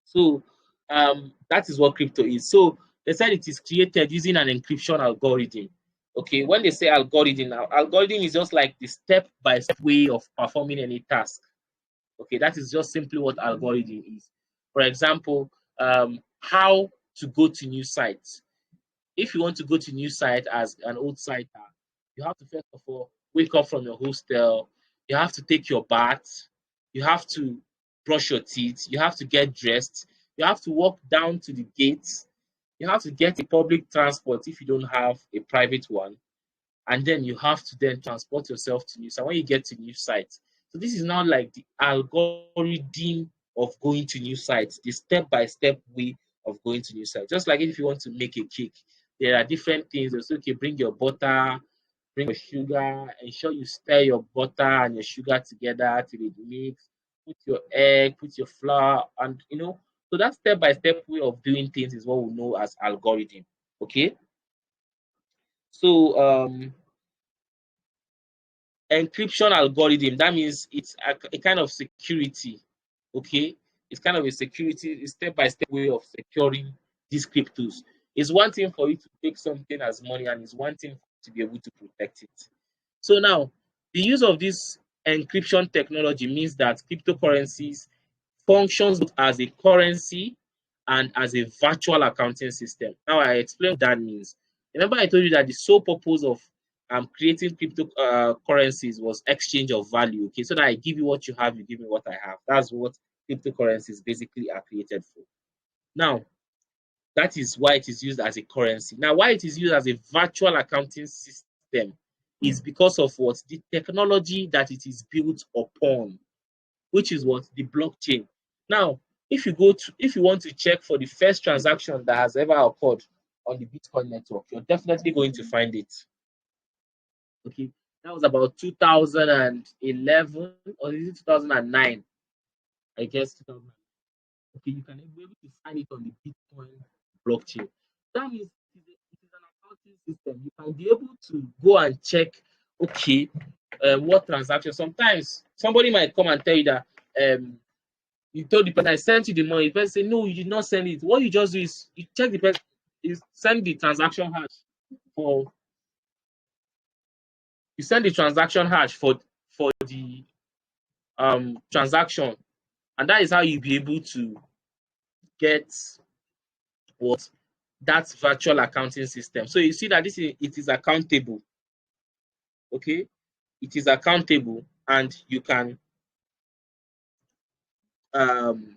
S1: So that is what crypto is. So they said it is created using an encryption algorithm. Okay, when they say algorithm, now algorithm is just like the step-by-step way of performing any task. Okay, that is just simply what algorithm is. For example, how to go to new sites. If you want to go to new site as an old siter, you have to first of all wake up from your hostel. You have to take your bath. You have to brush your teeth. You have to get dressed. You have to walk down to the gates. You have to get a public transport if you don't have a private one, and then you have to then transport yourself to new site when you get to new sites. So this is now like the algorithm of going to new sites, the step-by-step way of going to new sites. Just like if you want to make a cake, there are different things. It's okay, bring your butter, bring your sugar, ensure you stir your butter and your sugar together till it mix, put your egg, put your flour, and so that step-by-step way of doing things is what we know as algorithm. Okay. So encryption algorithm, that means it's a kind of security. Okay, it's kind of a security, a step-by-step way of securing these cryptos. It's one thing for you to take something as money, and it's one thing to be able to protect it. So now the use of this encryption technology means that cryptocurrencies functions both as a currency and as a virtual accounting system. Now I explain what that means. Remember I told you that the sole purpose of creating crypto currencies was exchange of value. Okay, so that I give you what you have, you give me what I have. That's what cryptocurrencies basically are created for. Now, that is why it is used as a currency. Now, why it is used as a virtual accounting system is because of what? The technology that it is built upon, which is what? The blockchain. Now, if you want to check for the first transaction that has ever occurred on the Bitcoin network, you're definitely going to find it. Okay, that was about 2011 or is it 2009? I guess 2009. Okay, you can be able to find it on the Bitcoin blockchain. That means it is an accounting system. You can be able to go and check, okay, what transaction. Sometimes somebody might come and tell you that you told the person I sent you the money. The person say no, you did not send it. What you just do is you check the person, you send the transaction hash for you send the transaction hash for the transaction, and that is how you'll be able to get what that virtual accounting system. So you see that it is accountable. Okay, it is accountable, and you can um,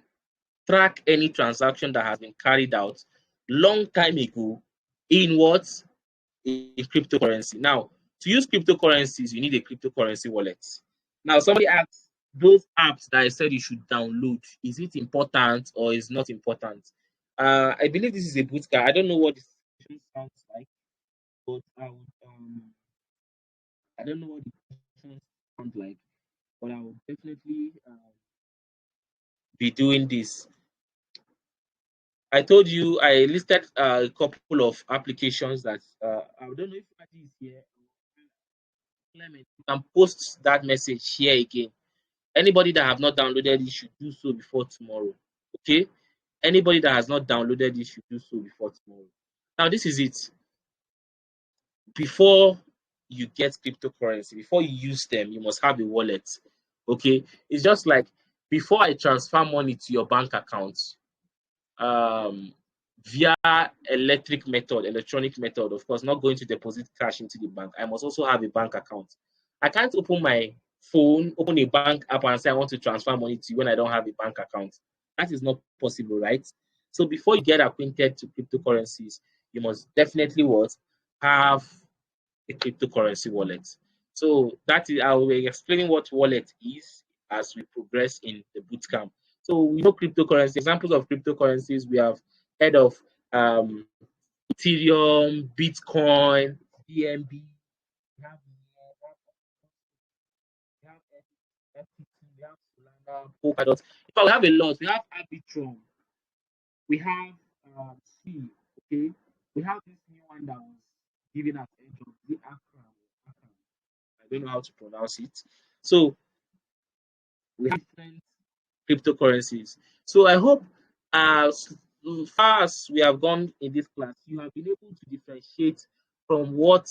S1: track any transaction that has been carried out long time ago in what? In cryptocurrency. Now, to use cryptocurrencies, you need a cryptocurrency wallet. Now, somebody asks, those apps that I said you should download, is it important or is not important? I believe this is a bootcamp. I don't know what this sounds like, but I don't know what the question sounds like, but I will definitely be doing this. I told you I listed a couple of applications that I don't know if Fati is here. Clement, you can post that message here again. Anybody that have not downloaded it should do so before tomorrow. Okay? Anybody that has not downloaded it should do so before tomorrow. Now, this is it. Before you get cryptocurrency, before you use them, you must have a wallet. Okay? It's just like before I transfer money to your bank account, um, via electronic method, of course, not going to deposit cash into the bank. I must also have a bank account. I can't open my phone, open a bank app and say I want to transfer money to you when I don't have a bank account. That is not possible, right? So before you get acquainted to cryptocurrencies, you must definitely what have a cryptocurrency wallet. So that is I will be explaining what wallet is as we progress in the bootcamp. So we know cryptocurrency, examples of cryptocurrencies we have heard of um, Ethereum, Bitcoin, BNB, we have FTT, we have Solana, Polkadot. In fact, we have a lot. We have Arbitrum, we have C, okay. We have this new one that was given as airdrop, the Akram. I don't know how to pronounce it. So we have different cryptocurrencies. So I hope as far as we have gone in this class, you have been able to differentiate from what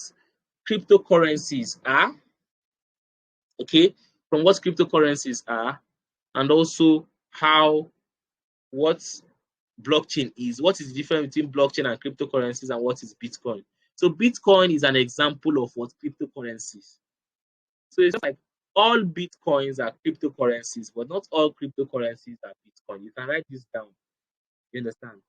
S1: cryptocurrencies are, okay, from what cryptocurrencies are, and also how what blockchain is. What is the difference between blockchain and cryptocurrencies, and what is Bitcoin? So Bitcoin is an example of what cryptocurrencies. So it's just like all Bitcoins are cryptocurrencies, but not all cryptocurrencies are Bitcoin. You can write this down. You understand?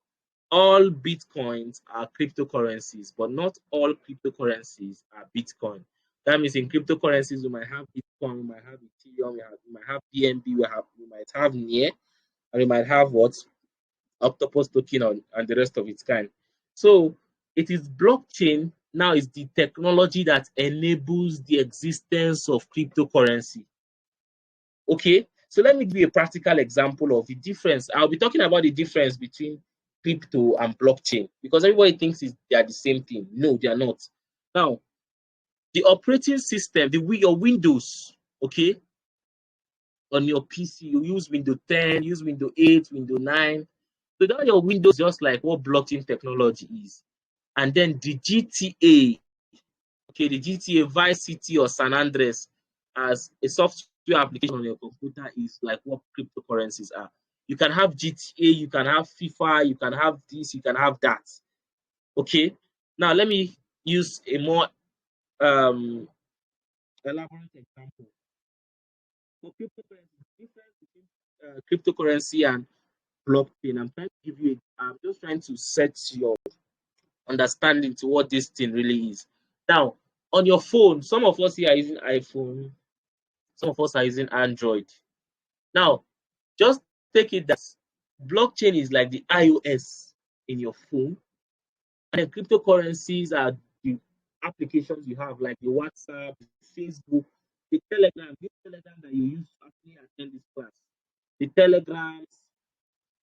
S1: All Bitcoins are cryptocurrencies, but not all cryptocurrencies are Bitcoin. That means in cryptocurrencies, we might have Bitcoin, we might have Ethereum, we might have BNB, we might have NIR, and we might have what? Octopus token and the rest of its kind. So it is blockchain now is the technology that enables the existence of cryptocurrency. Okay, so let me give you a practical example of the difference. I'll be talking about the difference between crypto and blockchain because everybody thinks they are the same thing. No, they are not. Now, the operating system, your Windows, okay, on your PC, you use Windows 10, use Windows 8, Windows 9. So that your Windows just like what blockchain technology is. And then the GTA, okay, the GTA Vice City or San Andreas as a software application on your computer is like what cryptocurrencies are. You can have GTA, you can have FIFA, you can have this, you can have that. Okay. Now let me use a more elaborate example. For cryptocurrency, the difference between cryptocurrency and blockchain. I'm just trying to set your understanding to what this thing really is. Now, on your phone, some of us here are using iPhone, some of us are using Android. Now, just take it that blockchain is like the iOS in your phone, and then cryptocurrencies are the applications you have, like the WhatsApp, the Facebook, the Telegram that you use to actually attend this class, the Telegrams,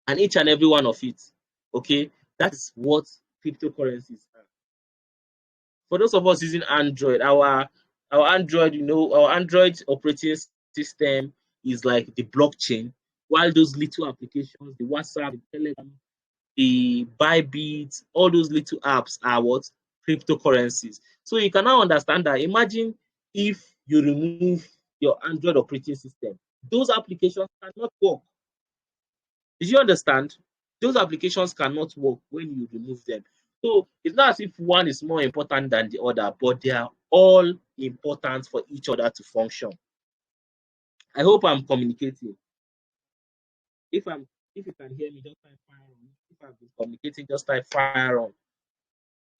S1: and each and every one of it. Okay, that's what cryptocurrencies are. For those of us using Android, our Android, our Android operating system is like the blockchain, while those little applications, the WhatsApp, the Telegram, the Bybit, all those little apps are what cryptocurrencies. So you can now understand that. Imagine if you remove your Android operating system, those applications cannot work. Did you understand? Those applications cannot work when you remove them. So it's not as if one is more important than the other, but they are all important for each other to function. I hope I'm communicating. If I'm if you can hear me, just type fire on. If I've been communicating, just type fire on.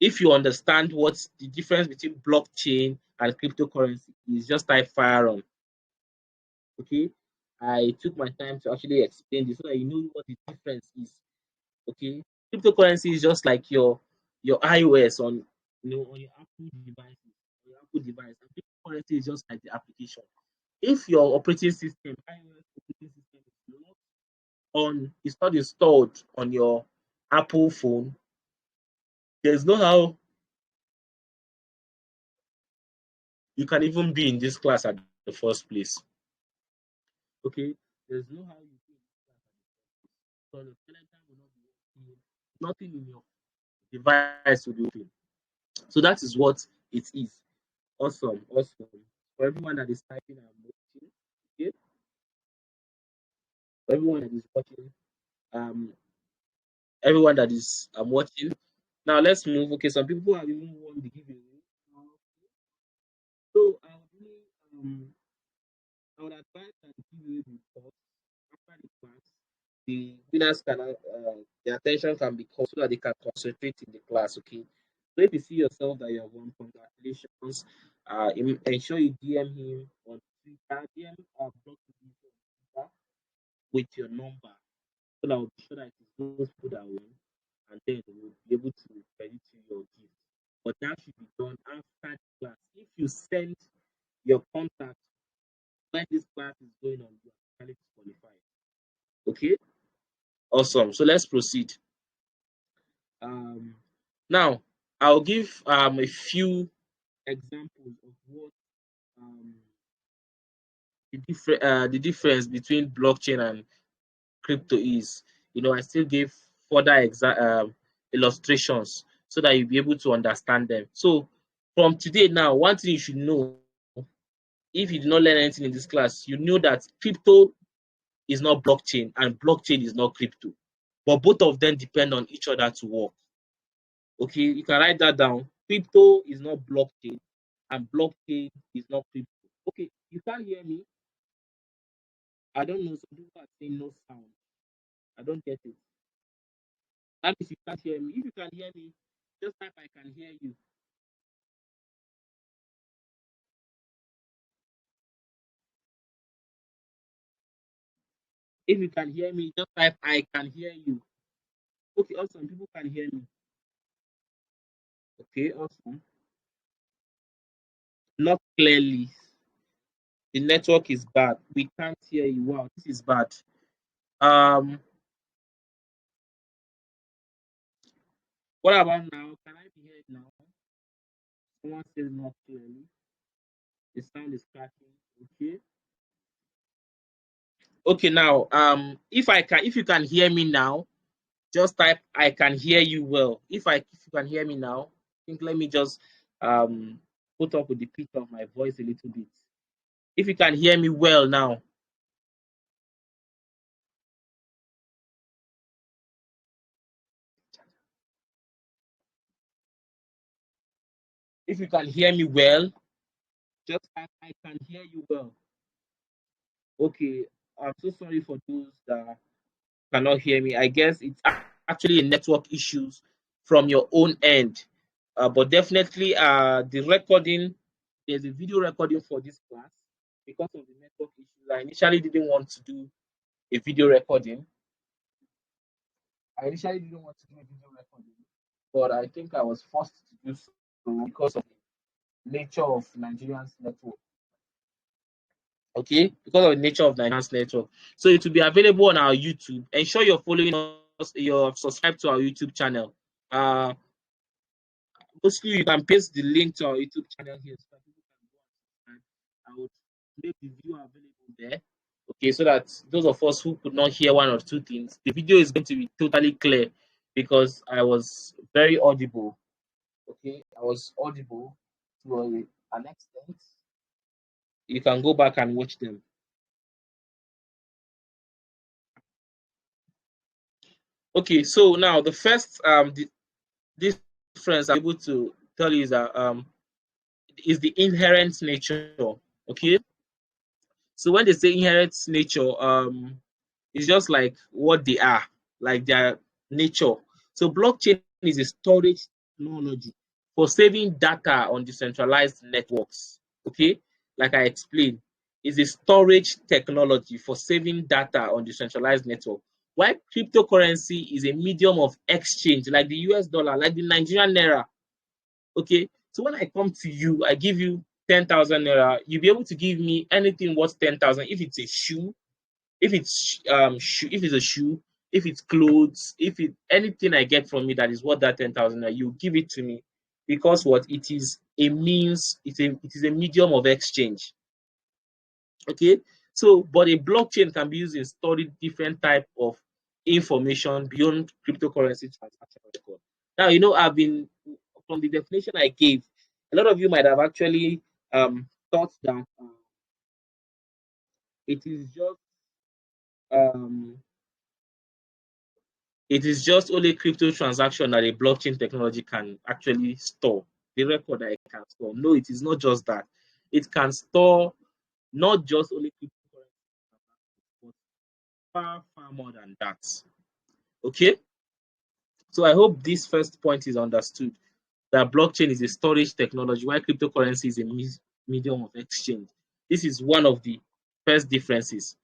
S1: If you understand what's the difference between blockchain and cryptocurrency is, just type fire on. Okay. I took my time to actually explain this so that you know what the difference is. Okay, cryptocurrency is just like your iOS on your Apple devices, your Apple device. And cryptocurrency is just like the application. If your operating system, iOS operating system, is not installed on your Apple phone, there's no how you can even be in this class at the first place. Okay, there's no how you be in this class at the first place. So the Telegram will not be working. Nothing in your device will be open. So that is what it is. Awesome, awesome. For everyone that is typing and watching, okay, for everyone that is watching, um, everyone that is watching. Now let's move. Okay, some people have even won the giveaway. So I would advise that the giveaway be paused after the class. The winners can their attention can be called so that they can concentrate in the class. Okay. So if you see yourself that you have won, congratulations. Ensure you DM him on Twitter, DM Block on Twitter with your number, so that will be sure that it is those people that win, and then we'll be able to credit you your gift. But that should be done after the class. If you send your contact when this class is going on, you are actually disqualified. Okay, awesome. So let's proceed. Um, Now I'll give a few examples of what um, the difference between blockchain and crypto is. I still give further illustrations so that you'll be able to understand them. So from today now, one thing you should know, if you did not learn anything in this class, you know that crypto is not blockchain and blockchain is not crypto. But both of them depend on each other to work. Okay, you can write that down. Crypto is not blockchain and blockchain is not crypto. Okay, you can't hear me. I don't know. Some people are saying no sound. I don't get it. That means you can't hear me. If you can hear me, just type I can hear you. If you can hear me, just type I can hear you. Okay, awesome. People can hear me. Okay, awesome. Not clearly. The network is bad. We can't hear you. Wow, this is bad. Um, what about now? Can I be heard now? Someone says not clearly. The sound is cracking. Okay. Okay, now if you can hear me now, just type I can hear you well. If you can hear me now, I think let me just um put up with the pitch of my voice a little bit. If you can hear me well now, if you can hear me well, just type I can hear you well. Okay, I'm so sorry for those that cannot hear me. I guess it's actually a network issues from your own end. But definitely the recording, there's a video recording for this class because of the network issues. I initially didn't want to do a video recording. I initially didn't want to do a video recording, but I think I was forced to do so because of the nature of Nigerian's network. Okay, because of the nature of Nigerian's network. So it will be available on our YouTube. Ensure you're following us, you're subscribed to our YouTube channel. Mostly you can paste the link to our YouTube channel here so that people can go and subscribe. I would make the video available there. Okay, so that those of us who could not hear one or two things, the video is going to be totally clear because I was very audible. Okay, I was audible to an extent. You can go back and watch them. Okay, so now the first the difference I'm able to tell you is that is the inherent nature. Okay, so when they say inherent nature, it's just like what they are, like their nature. So blockchain is a storage technology for saving data on decentralized networks. Okay, like I explained, is a storage technology for saving data on decentralized network. While cryptocurrency is a medium of exchange, like the US dollar, like the Nigerian naira. Okay, so when I come to you, I give you 10,000 naira. You'll be able to give me anything worth 10,000. If it's a shoe, if it's a shoe, if it's clothes, if it anything I get from it that is worth that 10,000, you give it to me, because what it is a means, it is a medium of exchange. Okay, so but a blockchain can be used in storing different type of information beyond cryptocurrency transaction record. Now, I've been, from the definition I gave, a lot of you might have actually thought that it is just um, it is just only crypto transaction that a blockchain technology can actually store, the record that it can store. No, it is not just that. It can store not just only cryptocurrency, but far more than that. Okay, so I hope this first point is understood, that blockchain is a storage technology while cryptocurrency is a medium of exchange. This is one of the first differences.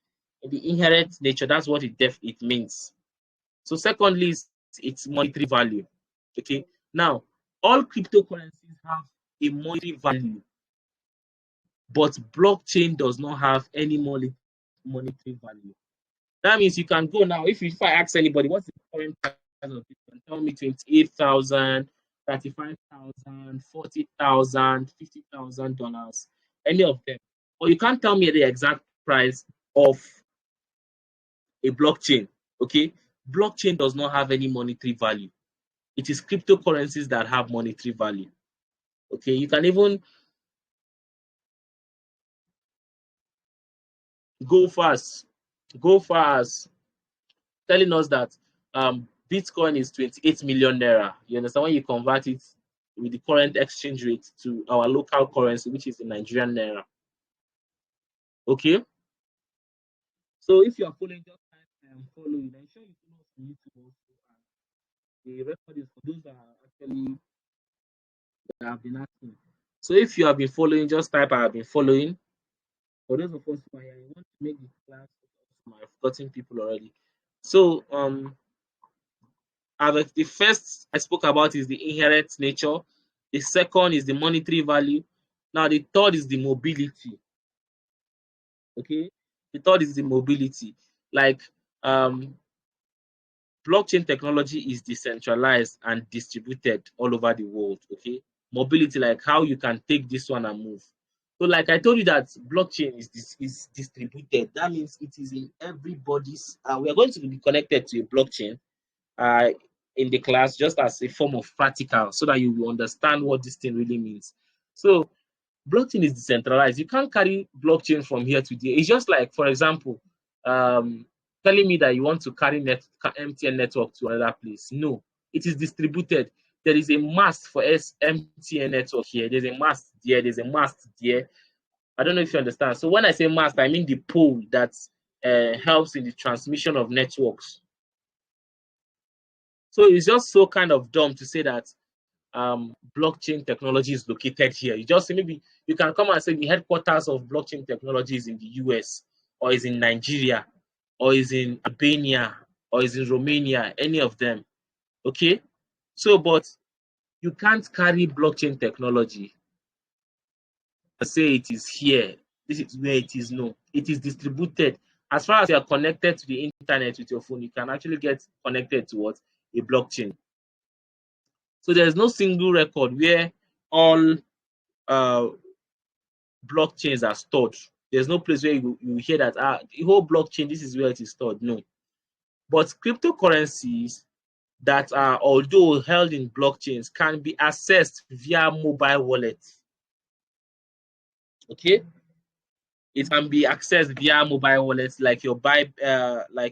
S1: In the inherent nature, that's what it means. So secondly, its monetary value. Okay, now all cryptocurrencies have a monetary value, but blockchain does not have any monetary value. That means you can go now. If I ask anybody what's the current price of Bitcoin, tell me 28,000, 35,000, 40,000, $50,000, any of them. Or you can't tell me the exact price of a blockchain. Okay, blockchain does not have any monetary value. It is cryptocurrencies that have monetary value. Okay, you can even go fast, go far as telling us that Bitcoin is 28 million naira. You understand? When you convert it with the current exchange rate to our local currency, which is the Nigerian naira. Okay. So if you are following, just type following. I'm sure you follow us on YouTube also. And the record is for those that are actually that have been asking. So if you have been following, just type I have been following. For those of us who are here, I want to make the class. I've gotten people already. So the first I spoke about is the inherent nature. The second is the monetary value. Now the third is the mobility. Okay, the third is the mobility. Like blockchain technology is decentralized and distributed all over the world. Okay, mobility, like how you can take this one and move. So, like I told you, that blockchain is distributed. That means it is in everybody's. We are going to be connected to a blockchain uh, in the class, just as a form of practical, so that you will understand what this thing really means. So blockchain is decentralized. You can't carry blockchain from here to there. It's just like, for example, telling me that you want to carry MTN network to another place. No, it is distributed. There is a mast for MTN network here. There's a mast there. There's a mast there. I don't know if you understand. So when I say mast, I mean the pole that helps in the transmission of networks. So it's just so kind of dumb to say that blockchain technology is located here. You just say, maybe you can come and say the headquarters of blockchain technology is in the US, or is in Nigeria, or is in Albania, or is in Romania, any of them. Okay? So, but you can't carry blockchain technology and say it is here. This is where it is. No, it is distributed. As far as you are connected to the internet with your phone, you can actually get connected to what? A blockchain. So there's no single record where all blockchains are stored. There's no place where you hear that the whole blockchain, this is where it is stored. No. But cryptocurrencies that are, although held in blockchains, can be accessed via mobile wallets. Okay? It can be accessed via mobile wallets, like your MetaMask,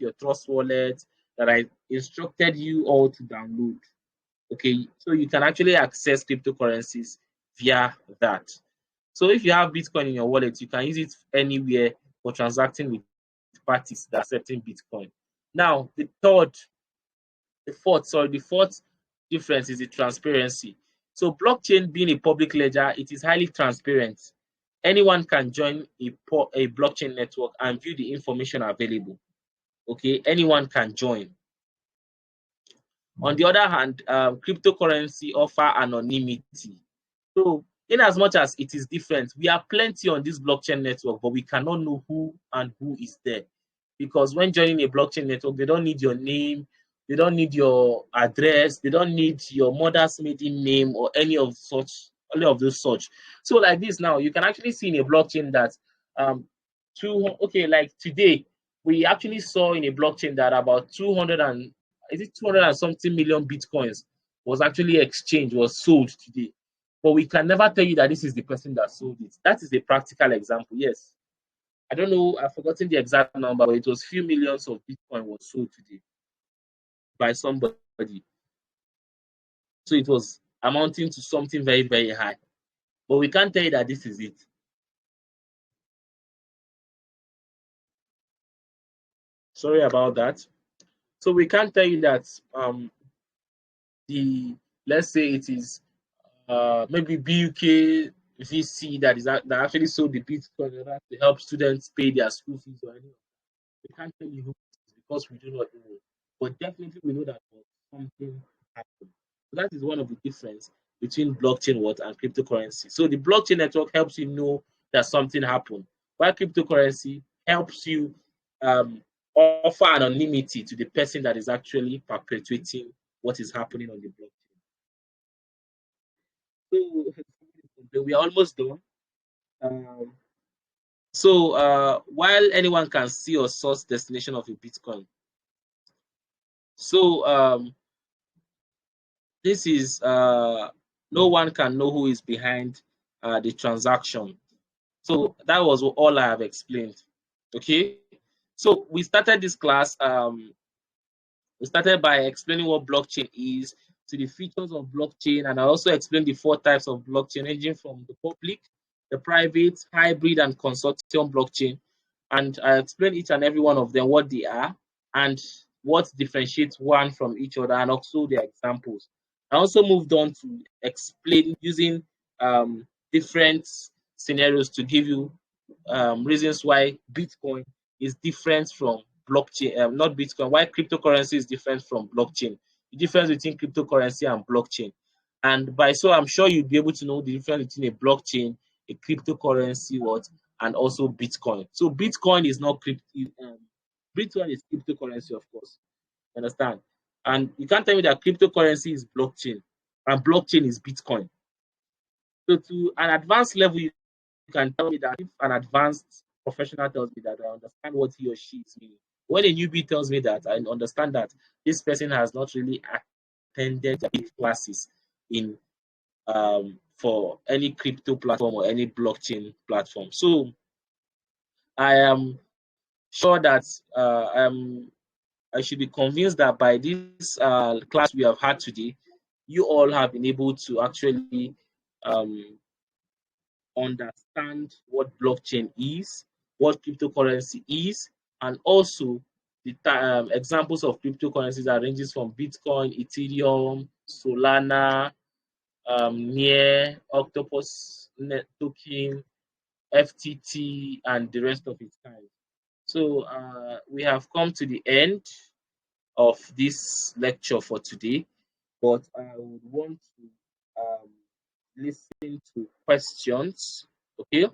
S1: your Trust Wallet, that I instructed you all to download. Okay, so you can actually access cryptocurrencies via that. So if you have Bitcoin in your wallet, you can use it anywhere for transacting with parties that are accepting Bitcoin. Now, the fourth difference is the transparency. So blockchain being a public ledger, it is highly transparent. Anyone can join a blockchain network and view the information available. Okay, anyone can join. On the other hand, cryptocurrency offer anonymity. So in as much as it is different, we are plenty on this blockchain network, but we cannot know who and who is there. because when joining a blockchain network, they don't need your name, they don't need your address, they don't need your mother's maiden name or any of those such. So like this now, you can actually see in a blockchain that like today we actually saw in a blockchain that about 200 and is it 200 and something million bitcoins was actually exchanged, was sold today. But we can never tell you that this is the person that sold it. That is a practical example, yes. I don't know, I've forgotten the exact number, but it was few millions of Bitcoin was sold today by somebody. So it was amounting to something very, very high. But we can't tell you that this is it. Sorry about that. So we can't tell you that the let's say it is maybe BUK VC that actually sold the Bitcoin in order to help students pay their school fees or anything. We can't tell you who it is because we do not know. But definitely we know that something happened. So that is one of the difference between blockchain what and cryptocurrency. So the blockchain network helps you know that something happened, while cryptocurrency helps you um, offer anonymity to the person that is actually perpetuating what is happening on the blockchain. So we are almost done. Um, while anyone can see or source destination of a Bitcoin, so this is no one can know who is behind the transaction. So that was all I have explained. Okay, so we started this class. We started by explaining what blockchain is, to the features of blockchain, and I also explained the four types of blockchain, ranging from the public, the private, hybrid, and consortium blockchain. And I explained each and every one of them, what they are, and what differentiates one from each other, and also their examples. I also moved on to explain using different scenarios to give you reasons why Bitcoin is different from blockchain, not Bitcoin, why cryptocurrency is different from blockchain, the difference between cryptocurrency and blockchain. And by so, I'm sure you'll be able to know the difference between a blockchain, a cryptocurrency, and also Bitcoin. So Bitcoin is not crypto. Bitcoin is cryptocurrency, of course. Understand? And you can't tell me that cryptocurrency is blockchain and blockchain is Bitcoin. So to an advanced level, you can tell me that if an advanced professional tells me that, I understand what he or she is meaning. When a newbie tells me that, I understand that this person has not really attended the classes in for any crypto platform or any blockchain platform. So I am sure that I should be convinced that by this class we have had today, you all have been able to actually um, understand what blockchain is, what cryptocurrency is, and also the examples of cryptocurrencies that ranges from Bitcoin, Ethereum, Solana, Near, Octopus Net Token, FTT, and the rest of its kind. So we have come to the end of this lecture for today, but I would want to listen to questions. Okay,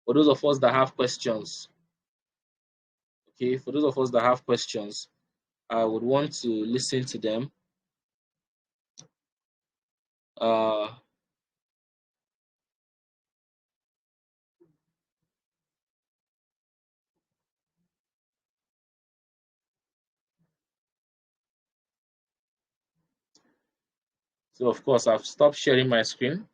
S1: for those of us that have questions. Okay, for those of us that have questions, I would want to listen to them. Uh, so of course, I've stopped sharing my screen.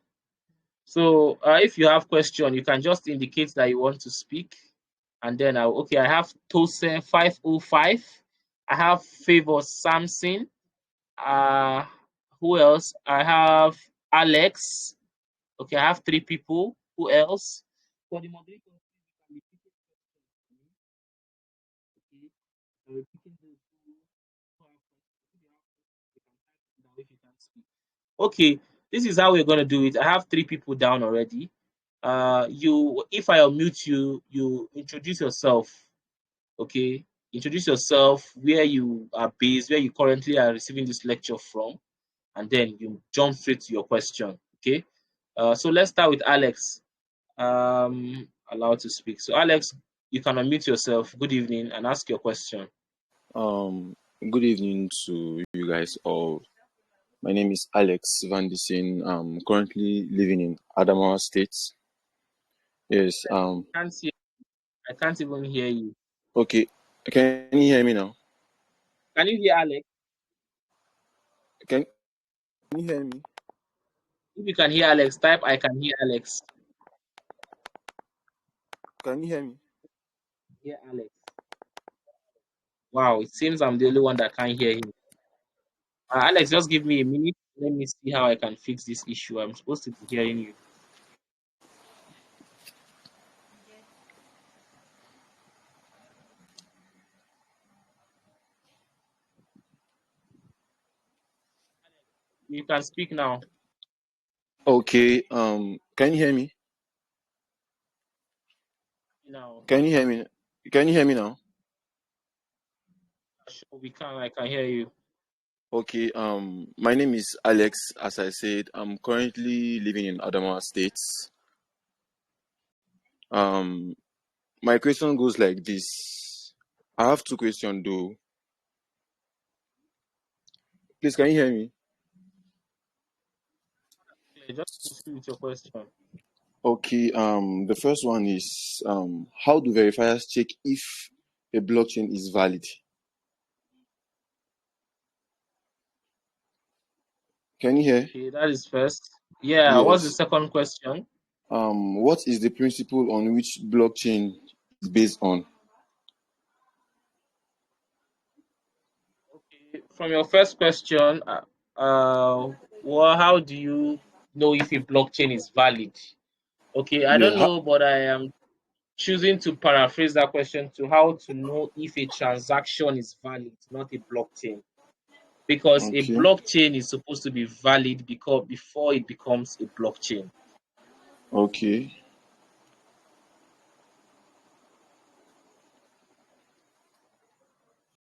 S1: So if you have question, you can just indicate that you want to speak, and then I have Tose 505. I have Favor Samson. Uh, who else? I have Alex. Okay, I have three people. Who else? For the moderator, you can be picking questions for me. Okay, picking those who have questions. If you can speak. Okay, this is how we're gonna do it. I have three people down already. If I unmute you, you introduce yourself. Okay, introduce yourself, where you are based, where you currently are receiving this lecture from, and then you jump straight to your question. Okay, so let's start with Alex. Allowed to speak. So Alex, You can unmute yourself. Good evening and ask your question.
S2: Good evening to you guys all. My name is Alex Van Dissen. I'm currently living in Adamawa State. Yes.
S1: I can't even hear you.
S2: Okay. Can you hear me now?
S1: Can you hear Alex?
S2: Can you hear me?
S1: If you can hear Alex, type I can hear Alex.
S2: Can you hear me?
S1: Hear Alex. Wow, it seems I'm the only one that can't hear him. Alex, just give me a minute. Let me see how I can fix this issue. I'm supposed to be hearing you. You can speak now.
S2: Okay. Can you hear me?
S1: Now,
S2: Can you hear me? Can you hear me now?
S1: sure we can. I can hear you.
S2: Okay. My name is Alex. As I said, I'm currently living in Adamawa State. My question goes like this. I have two questions though. Please, can you hear me?
S1: Just proceed with your question.
S2: Okay, the first one is how do verifiers check if a blockchain is valid? Can you hear?
S1: Okay, that is first. Yeah, what's the
S2: Yes.
S1: second question?
S2: What is the principle on which blockchain is based on?
S1: Okay, from your first question, well, how do you know if a blockchain is valid? Okay, I
S2: Yeah.
S1: don't know, but I am choosing to paraphrase that question to how to know if a transaction is valid, not a blockchain. Because a
S2: Okay.
S1: blockchain is supposed to be valid because before it becomes a blockchain.
S2: Okay.